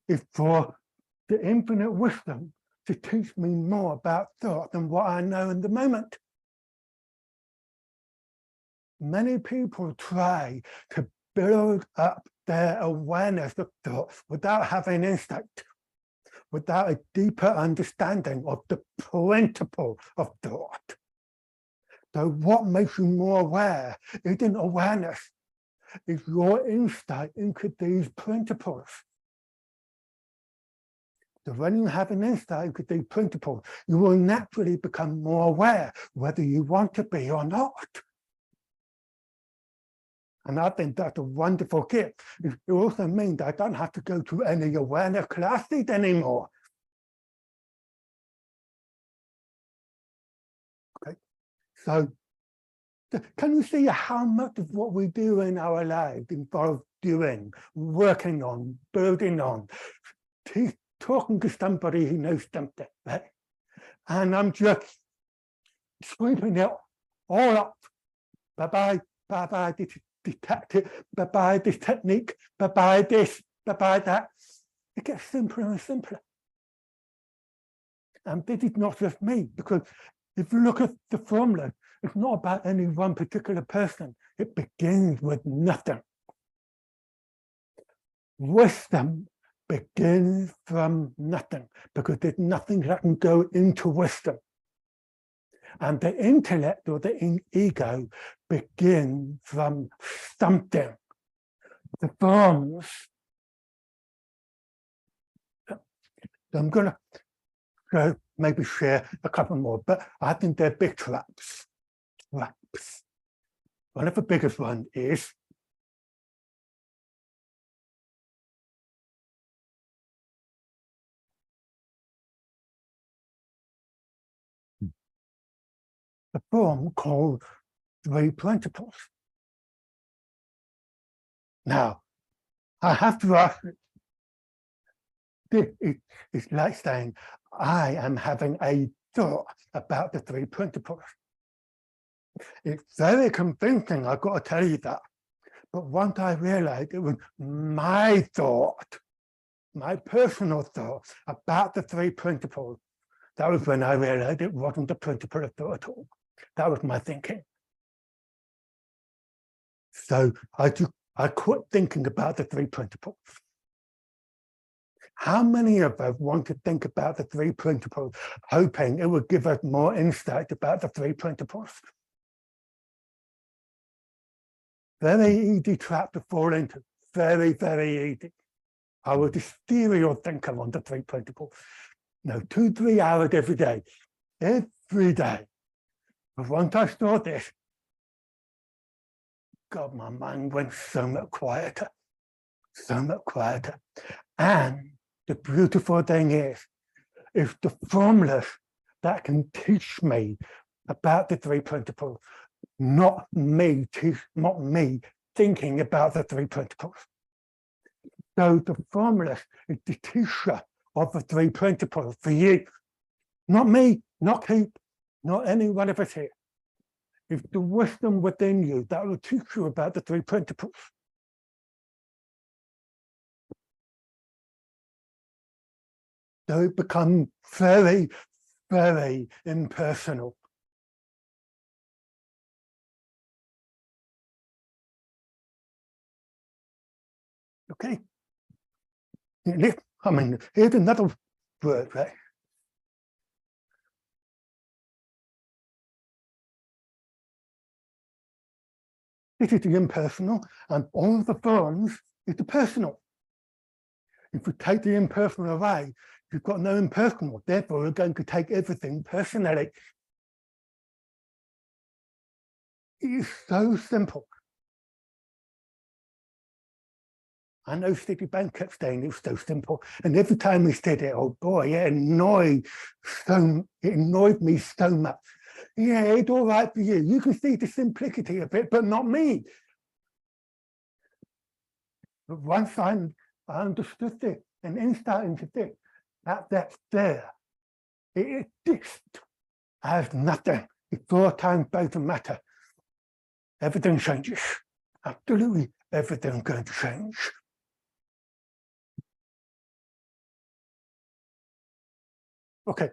is for the infinite wisdom to teach me more about thought than what I know in the moment. Many people try to build up their awareness of thoughts without having insight, without a deeper understanding of the principle of thought. So what makes you more aware isn't awareness, it's your insight into these principles. So when you have an insight into these principles, you will naturally become more aware, whether you want to be or not. And I think that's a wonderful gift. It also means I don't have to go to any awareness classes anymore. Okay, so can you see how much of what we do in our lives involves doing, working on, building on, talking to somebody who knows something, right? And I'm just sweeping it all up. Bye-bye, bye-bye, this detective, bye-bye, this technique, bye-bye, this, bye-bye, that. It gets simpler and simpler. And this is not just me, because if you look at the formula, it's not about any one particular person. It begins with nothing. Wisdom begins from nothing, because there's nothing that can go into wisdom. And the intellect or the ego begins from something. The forms. So I'm going to maybe share a couple more, but I think they're big traps. One of the biggest ones is a form called three principles. Now, I have to ask, it's like saying, I am having a thought about the three principles. It's very convincing, I've got to tell you that. But once I realized it was my thought, my personal thought about the three principles, that was when I realized it wasn't the principle of thought at all. That was my thinking. So I quit thinking about the three principles. How many of us want to think about the three principles, hoping it would give us more insight about the three principles? Very easy trap to fall into. Very, very easy. I was a serial thinker on the three principles. 2-3 hours every day. Every day. But once I saw this, God, my mind went so much quieter. So much quieter. And the beautiful thing is the formulas that can teach me about the three principles, not me thinking about the three principles. So the formula is the teacher of the three principles for you, not me, not Keith, not any one of us here. It's the wisdom within you that will teach you about the three principles. So it becomes very, very impersonal. Okay. I mean, here's another word, right? This is the impersonal, and all the forms is the personal. If you take the impersonal away, you've got no impersonal. Therefore, you're going to take everything personally. It is so simple. I know Citibank kept saying it was so simple, and every time we said it, oh boy, it annoyed me so much. Yeah, it's all right for you. You can see the simplicity of it, but not me. But once I understood this and insight into this, that's there. It exists as nothing. It's 4 times greater matter. Everything changes. Absolutely everything's going to change. Okay,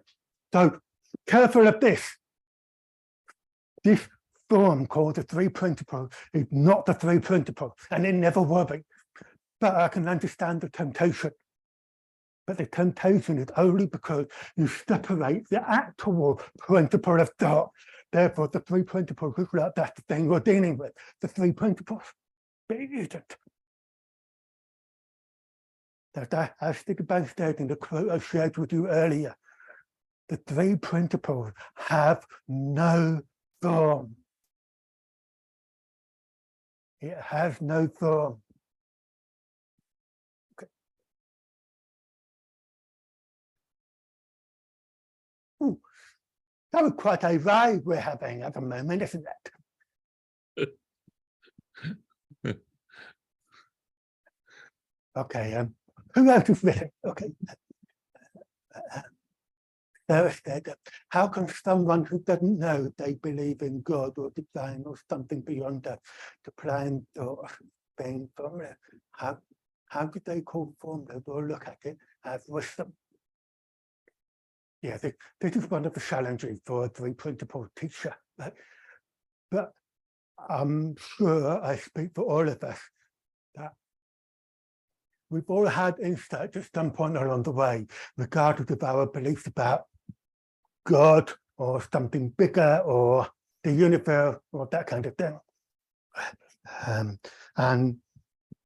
so careful of this. This form called the three principles is not the three principles, and it never will be. But I can understand the temptation. But the temptation is only because you separate the actual principle of thought. Therefore, the three principles look like that's the thing we're dealing with, the three principles. But it isn't. As Citibank said in the quote I shared with you earlier, the three principles have no form. It has no form. Okay. Ooh, that was quite a ride we're having at the moment, isn't it? Okay, who else is written? Okay. How can someone who doesn't know they believe in God or design or something beyond that, the plan or being formula, how could they call formula or look at it as wisdom? Yeah, this is one of the challenges for a three principle teacher. But I'm sure I speak for all of us that we've all had insights at some point along the way, regardless of our beliefs about God or something bigger or the universe or that kind of thing. And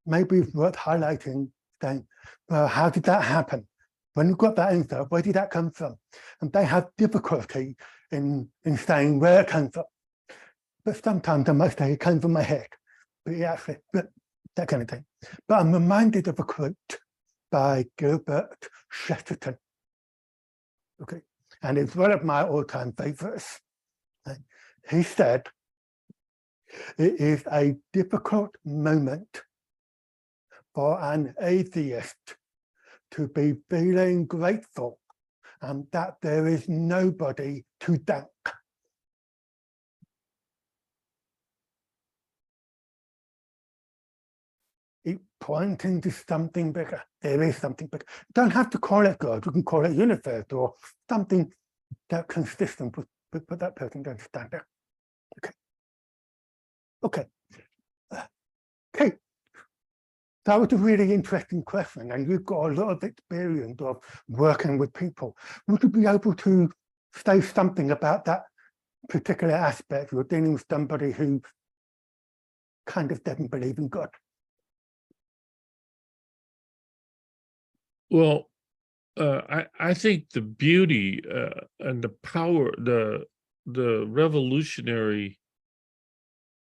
maybe it's worth highlighting, saying, well, how did that happen? When you got that insight, where did that come from? And they have difficulty in saying where it came from. But sometimes I must say it came from my head. But yeah, but that kind of thing. But I'm reminded of a quote by Gilbert Chesterton. Okay. And it's one of my all-time favorites. He said, it is a difficult moment for an atheist to be feeling grateful and that there is nobody to thank. It's pointing to something bigger. There is something bigger. You don't have to call it God. You can call it universe or something that's consistent with that person to understand it. Okay. Okay. Okay. That was a really interesting question, and you've got a lot of experience of working with people. Would you be able to say something about that particular aspect? You're dealing with somebody who kind of doesn't believe in God. Well, I think the beauty and the power, the revolutionary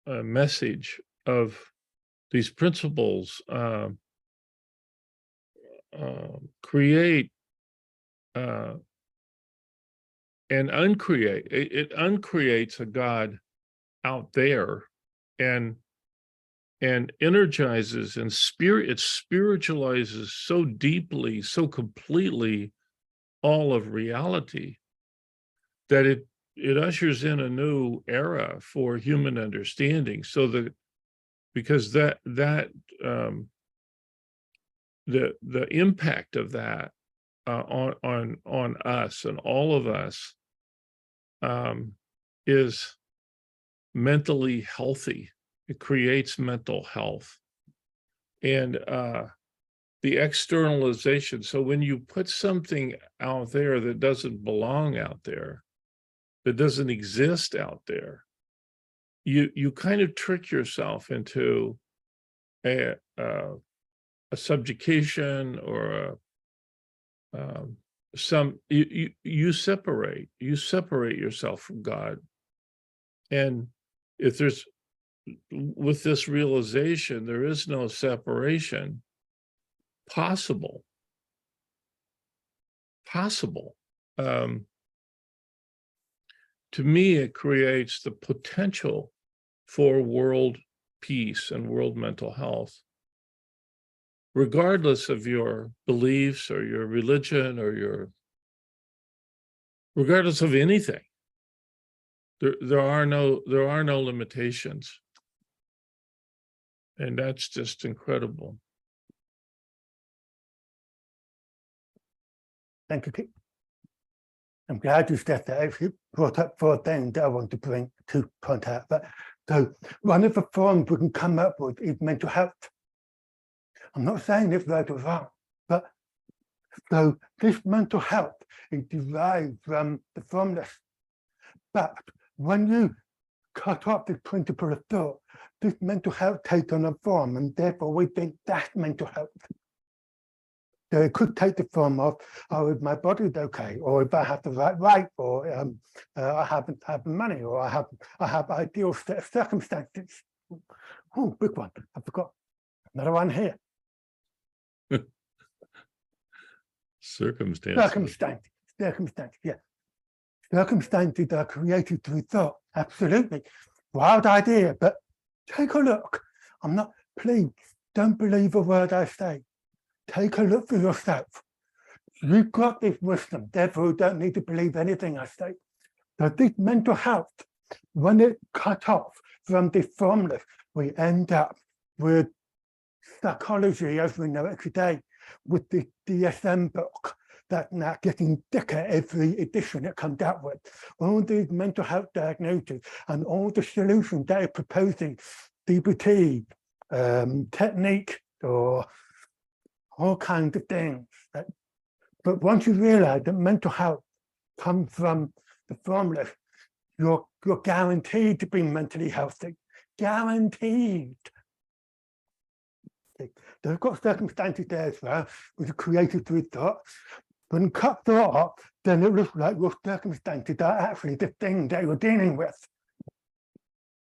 message of these principles create and uncreate. It uncreates a God out there and energizes and it spiritualizes so deeply, so completely all of reality that it ushers in a new era for human understanding. So that because the impact of that on us and all of us is mentally healthy. It creates mental health and the externalization. So when you put something out there that doesn't belong out there, that doesn't exist out there, you kind of trick yourself into a subjugation or you separate yourself from God. And if there's, with this realization, there is no separation possible. To me, it creates the potential for world peace and world mental health, regardless of your beliefs or your religion or regardless of anything. There are no limitations. And that's just incredible. Thank you, Pete. I'm glad you said that. If you brought up 4 things that I want to bring to point out. But so one of the forms we can come up with is mental health. I'm not saying it's right or wrong, but so this mental health is derived from the formless. But when you cut off the principle of thought, this mental health takes on a form, and therefore we think that's mental health. So it could take the form of, oh, if my body's okay, or if I have the right life, or I haven't have money, or I have ideal circumstances. Oh, big one! I forgot another one here. Circumstances. Circumstances, yeah. Circumstances are created through thought. Absolutely, wild idea, but take a look. Please don't believe a word I say. Take a look for yourself. You've got this wisdom, therefore you don't need to believe anything I say. So this mental health, when it cut off from the formless, we end up with psychology as we know it today, with the DSM book that's now getting thicker every edition it comes out with. All these mental health diagnoses and all the solutions they're proposing, DBT, technique, or all kinds of things. But once you realize that mental health comes from the formless, you're guaranteed to be mentally healthy. Guaranteed. Okay. They've got circumstances there as well, which are created through thought. When cut thought up, then it looks like your circumstances are actually the thing that you're dealing with.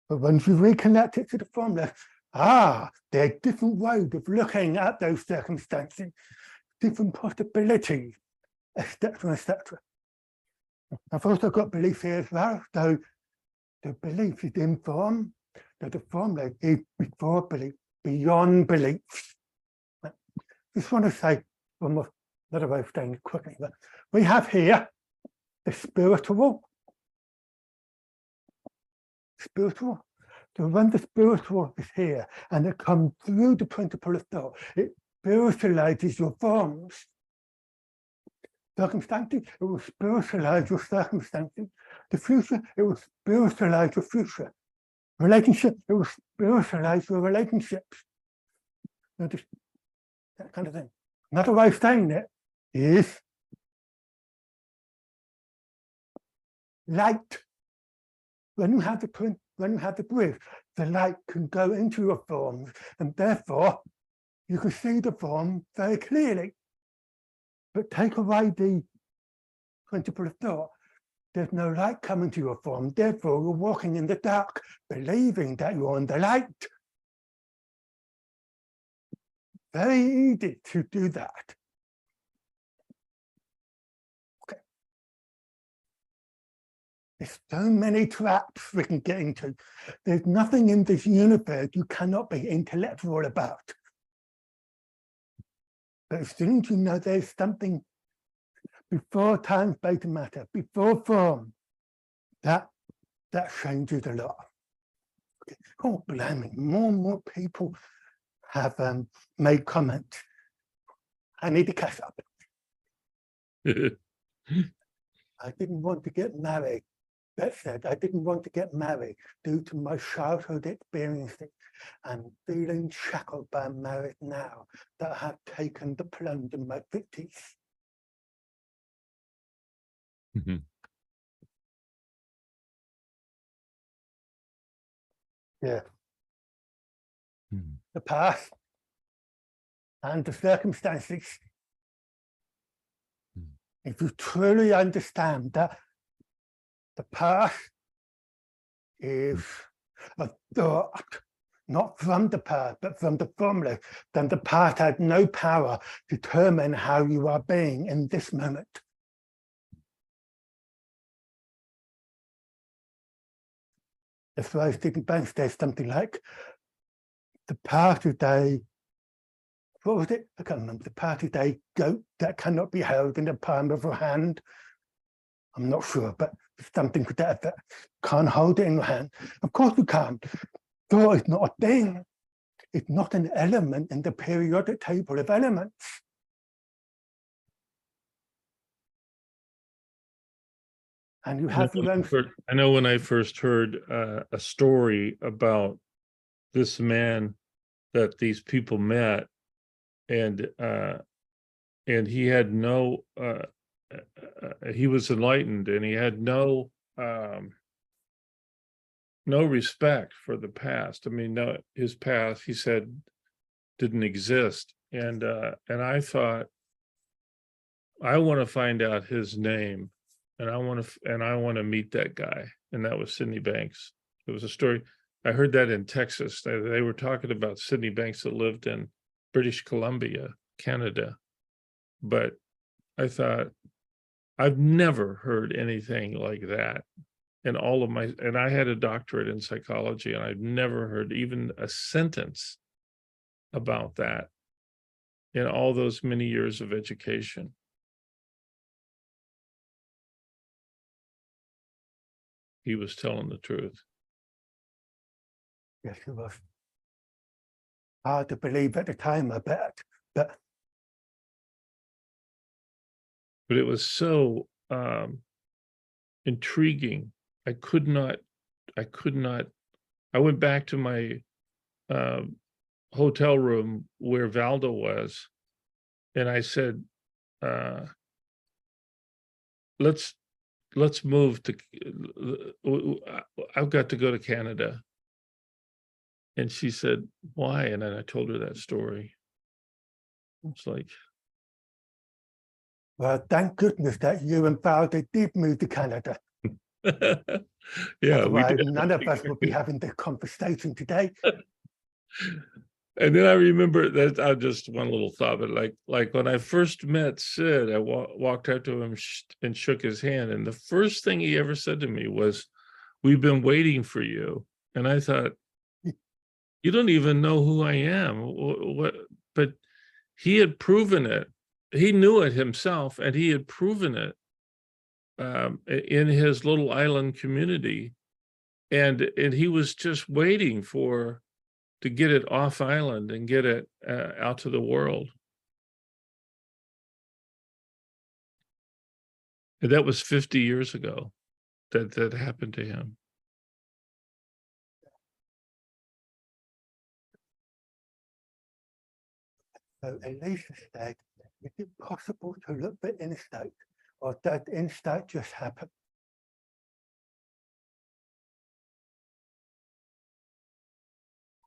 But once you reconnect it to the formless, there are different ways of looking at those circumstances, different possibilities, etc., etc. I've also got belief here as well. So the belief is in form, that the formula is before belief, beyond beliefs. Just want to say one more, another way of saying it quickly, but we have here the spiritual. So when the spiritual is here and it comes through the principle of thought, it spiritualizes your forms. Circumstances, it will spiritualize your circumstances. The future, it will spiritualize your future. Relationship, it will spiritualize your relationships. That kind of thing. Another way of saying it is light. When you have the brief, the light can go into your forms, and therefore you can see the form very clearly. But take away the principle of thought, there's no light coming to your form, therefore you're walking in the dark, believing that you're in the light. Very easy to do that. There's so many traps we can get into. There's nothing in this universe you cannot be intellectual about. But as soon as you know there's something before time, space, and matter, before form, that changes a lot. Okay. Oh, blimey, more and more people have made comments. I need to catch up. I didn't want to get married. That said, I didn't want to get married due to my childhood experiences and feeling shackled by marriage now that I have taken the plunge in my 50s. Mhm. Yeah, Mhm. the past and the circumstances. Mm. If you truly understand that the past is a thought, not from the past, but from the formula, then the past has no power to determine how you are being in this moment. That's why Stephen Banks says something like, the past is a, what was it? I can't remember. The past is a goat that cannot be held in the palm of your hand. I'm not sure, but something to that effect. Can't hold it in your hand. Of course you can't. Thought is not a thing. It's not an element in the periodic table of elements. And you have your own. I know when I first heard a story about this man that these people met, and he had no he was enlightened, and he had no respect for the past. I mean, no, his past, he said, didn't exist. And I thought, I want to find out his name, and I want to meet that guy. And that was Sydney Banks. It was a story. I heard that in Texas. They were talking about Sydney Banks that lived in British Columbia, Canada. But I thought, I've never heard anything like that in all of my, and I had a doctorate in psychology, and I've never heard even a sentence about that in all those many years of education. He was telling the truth. Yes, it was hard to believe at the time, I bet. But It was so intriguing. I went back to my hotel room where Valdo was, and I said, let's move to, I've got to go to Canada. And she said, why? And then I told her that story. It's like, well, thank goodness that you and Valdo did move to Canada. yeah, we Otherwise, did. none of us would be having this conversation today. And then I remember that, I just one little thought, but like when I first met Sid, I walked up to him and shook his hand, and the first thing he ever said to me was, "We've been waiting for you." And I thought, you don't even know who I am. What? But he had proven it. He knew it himself, and he had proven it in his little island community, and he was just waiting to get it off island and get it out to the world. And that was 50 years ago that happened to him. So Elisa said, is it possible to look for insight, or does insight just happen?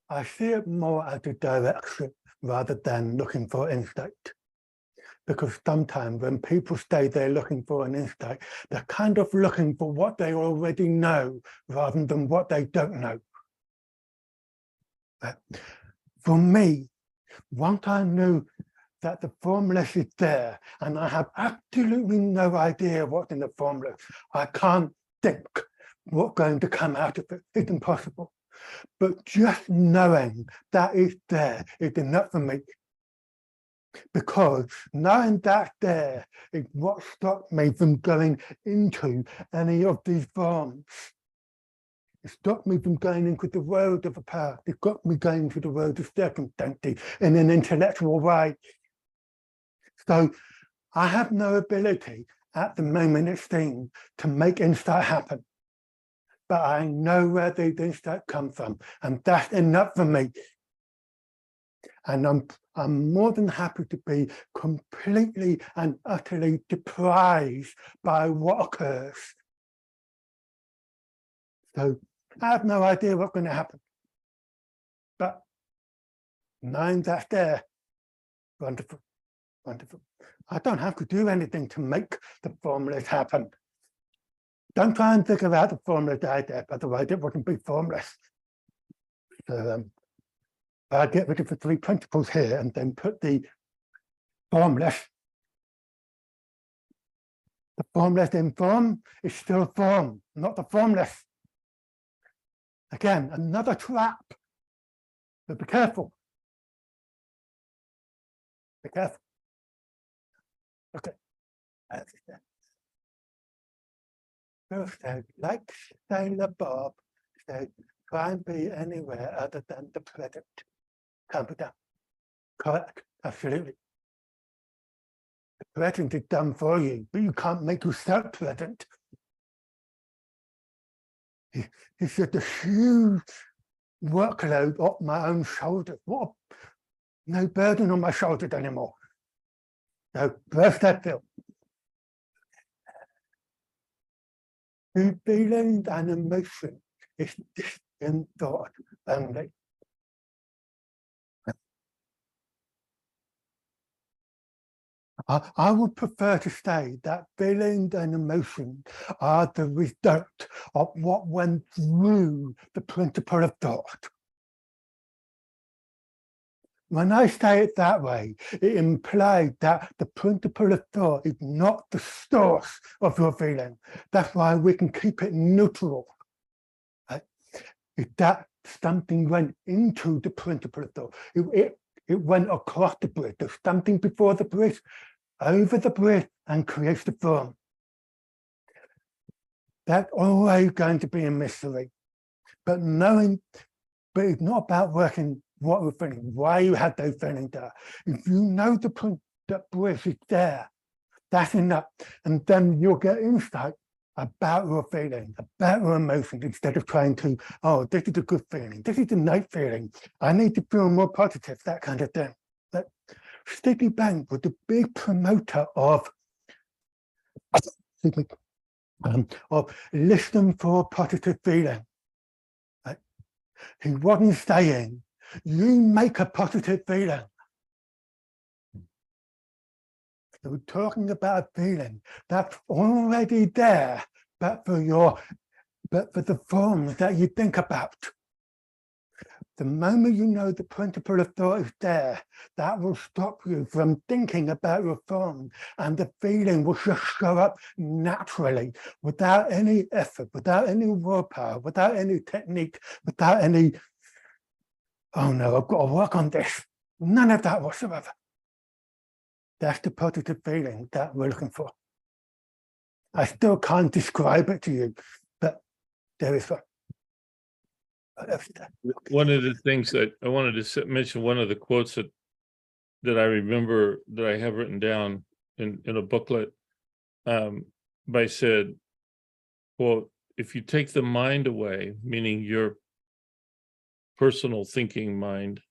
I see it more as a direction rather than looking for insight. Because sometimes when people say they're looking for an insight, they're kind of looking for what they already know rather than what they don't know. But for me, once I knew that the formula is there and I have absolutely no idea what's in the formula, I can't predict what's going to come out of it. It's impossible. But just knowing that it's there is enough for me. Because knowing that's there is what stopped me from going into any of these forms. It stopped me from going into the world of the past. It got me going into the world of circumstances in an intellectual way. So I have no ability at the moment, it seems, to make insight happen. But I know where the insight come from, and that's enough for me. And I'm more than happy to be completely and utterly surprised by what occurs. So I have no idea what's going to happen. But knowing that's there, wonderful, wonderful. I don't have to do anything to make the formulas happen. Don't try and figure out the formulas out there, otherwise it wouldn't be formless. So I'll get rid of the 3 principles here and then put the formless. The formless in form is still form, not the formless. Again, another trap. But be careful. Be careful. Okay. First, like Sailor Bob said, try and be anywhere other than the present. Can't be done. Correct. Absolutely. The present is done for you, but you can't make yourself present. It's just a huge workload off my own shoulders. What? No burden on my shoulders anymore. So first I feel. The feeling and emotion is distant thought only. I would prefer to say that feeling and emotion are the result of what went through the principle of thought. When I say it that way, it implies that the principle of thought is not the source of your feeling. That's why we can keep it neutral. Right? If that something went into the principle of thought, it went across the bridge. There's something before the bridge, over the bridge, and creates the form. That's always going to be a mystery. But it's not about working what we're feeling, why you had those feelings there. If you know the bridge is there, that's enough. And then you'll get insight about your feeling, about your emotions, instead of trying to, oh, this is a good feeling, this is a nice feeling, I need to feel more positive, that kind of thing. But Sticky Bank was a big promoter of, of listening for positive feeling. Right? He wasn't saying, you make a positive feeling. They were talking about a feeling that's already there, but for the forms that you think about. The moment you know the principle of thought is there, that will stop you from thinking about your form, and the feeling will just show up naturally, without any effort, without any willpower, without any technique, without any, oh no, I've got to work on this. None of that whatsoever. That's the positive feeling that we're looking for. I still can't describe it to you, but there is one. One of the things that I wanted to mention, one of the quotes that I remember that I have written down in a booklet by said, quote, if you take the mind away, meaning your personal thinking mind,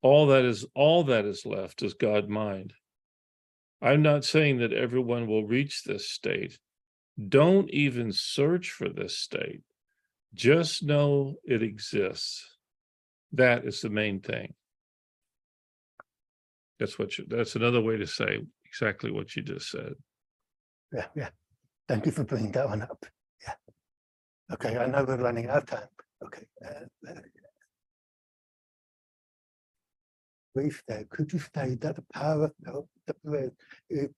all that is left is God mind. I'm not saying that everyone will reach this state. Don't even search for this state. Just know it exists. That is the main thing. That's another way to say exactly what you just said. Yeah. Thank you for bringing that one up. Yeah. Okay, I know we're running out of time. Okay. Brief there. Could you say that the power of the breath is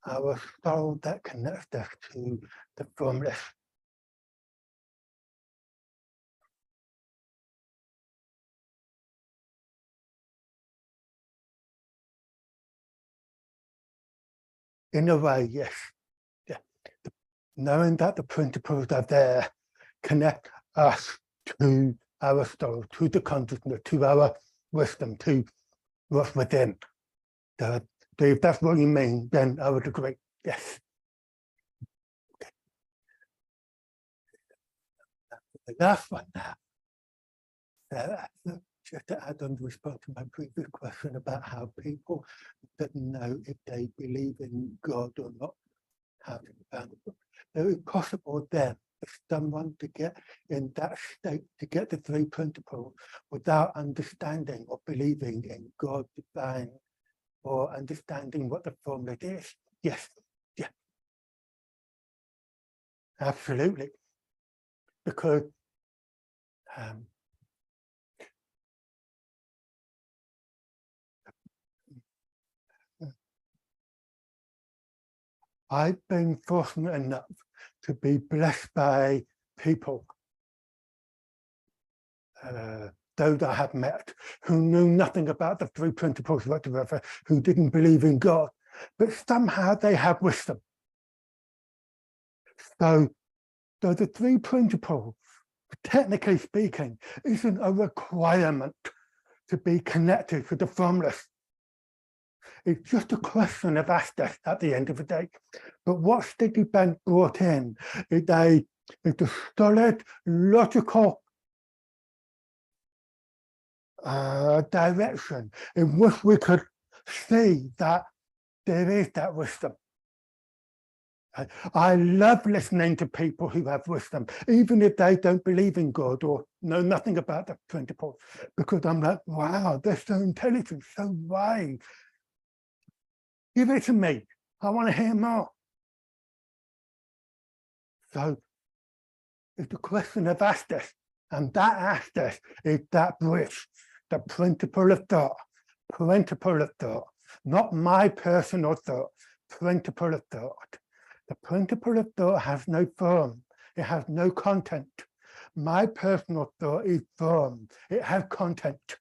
our soul that connects us to the formless. In a way, yes. Yeah. Knowing that the principles are there connect us to our soul, to the consciousness, to our wisdom, to what's within. So if that's what you mean, then I would agree. Yes. Okay. The last one now. Just to add on to respond to my previous question about how people that know if they believe in God or not, how to be found. So it's possible then for someone to get in that state, to get the three principles without understanding or believing in God divine or understanding what the formula is. Yes, yeah. Absolutely. Because I've been fortunate enough to be blessed by people, those I have met, who knew nothing about the three principles whatsoever, who didn't believe in God, but somehow they have wisdom. So the three principles, technically speaking, isn't a requirement to be connected to the formless. It's just a question of access at the end of the day. But what Sticky Bank brought in is a solid, logical direction in which we could see that there is that wisdom. I love listening to people who have wisdom, even if they don't believe in God or know nothing about the principles, because I'm like, wow, they're so intelligent, so wise. Give it to me. I want to hear more. So it's the question of access, and that access is that bridge, the principle of thought, not my personal thought, principle of thought. The principle of thought has no form, it has no content. My personal thought is form, it has content.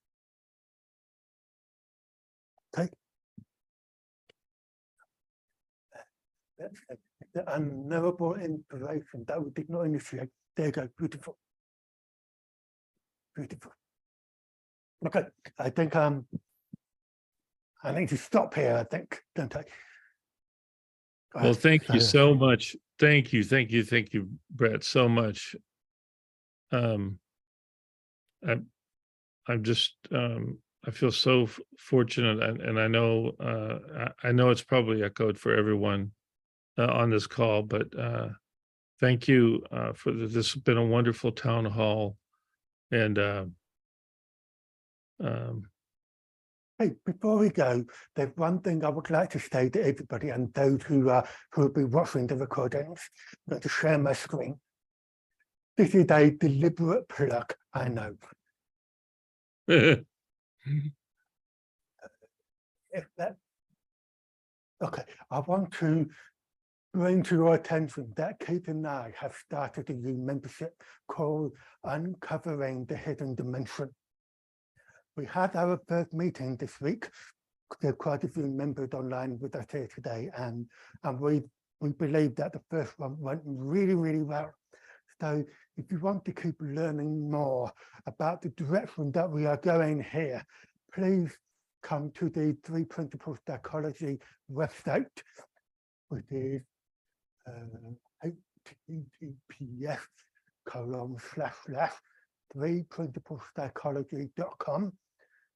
Okay. The unknowable inspiration that we did not initiate. There you go, beautiful. Beautiful. Okay, I think I need to stop here, I think, don't I? Well, thank you so much. Thank you, Brett, so much. I'm just I feel so fortunate, and I know it's probably echoed for everyone on this call, but thank you for this. Has been a wonderful town hall, and hey, before we go, there's one thing I would like to say to everybody and those who will be watching the recordings. I'm going to share my screen. This is a deliberate plug, I know. Okay, I want to bring to your attention that Kate and I have started a new membership called Uncovering the Hidden Dimension. We had our first meeting this week. There are quite a few members online with us here today, and we believe that the first one went really, really well. So if you want to keep learning more about the direction that we are going here, please come to the Three Principles Psychology website, which is https://3principlespsychology.com,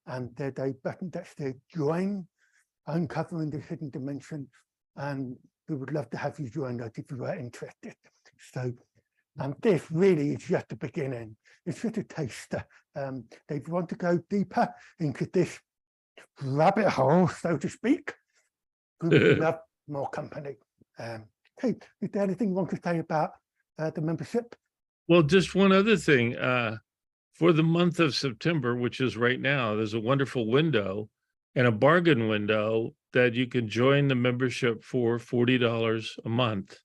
and there's a button that says join Uncovering the Hidden Dimension, and we would love to have you join us if you are interested. So, and this really is just the beginning. It's just a taster. If you want to go deeper into this rabbit hole, so to speak, we would love more company. Hey, is there anything you want to say about the membership? Well, just one other thing. For the month of September, which is right now, there's a wonderful window and a bargain window that you can join the membership for $40 a month.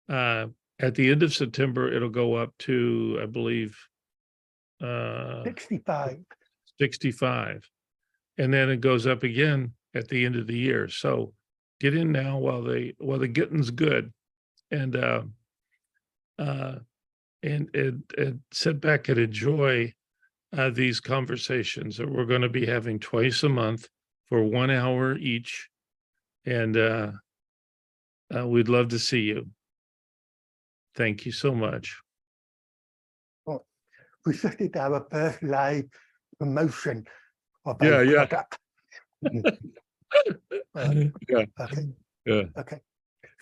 At the end of September, it'll go up to, I believe, 65. 65. And then it goes up again at the end of the year. So get in now while the getting's good. And sit back and enjoy these conversations that we're going to be having twice a month for 1 hour each. And we'd love to see you. Thank you so much. We just did our first live promotion of Yeah, a yeah. product. Yeah, Okay. yeah. Okay.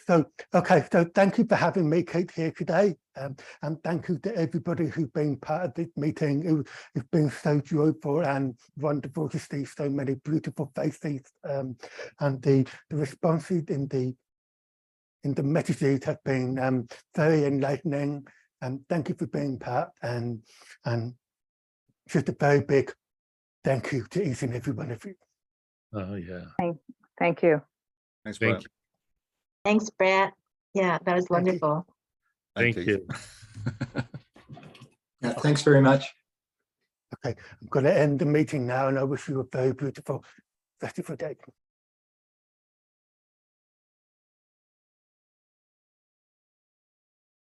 So thank you for having me, Kate, here today. And thank you to everybody who's been part of this meeting. It's been so joyful and wonderful to see so many beautiful faces. And the responses in the messages have been very enlightening. And thank you for being part, and just a very big thank you to each and every one of you. Oh, yeah. Thank you. Thanks, Thank Brett. you. Thanks, Brett. Yeah, that was Thank you. wonderful. Thank Keith. you. Yeah, thanks very much. Okay, I'm going to end the meeting now, and I wish you a very beautiful rest of your day.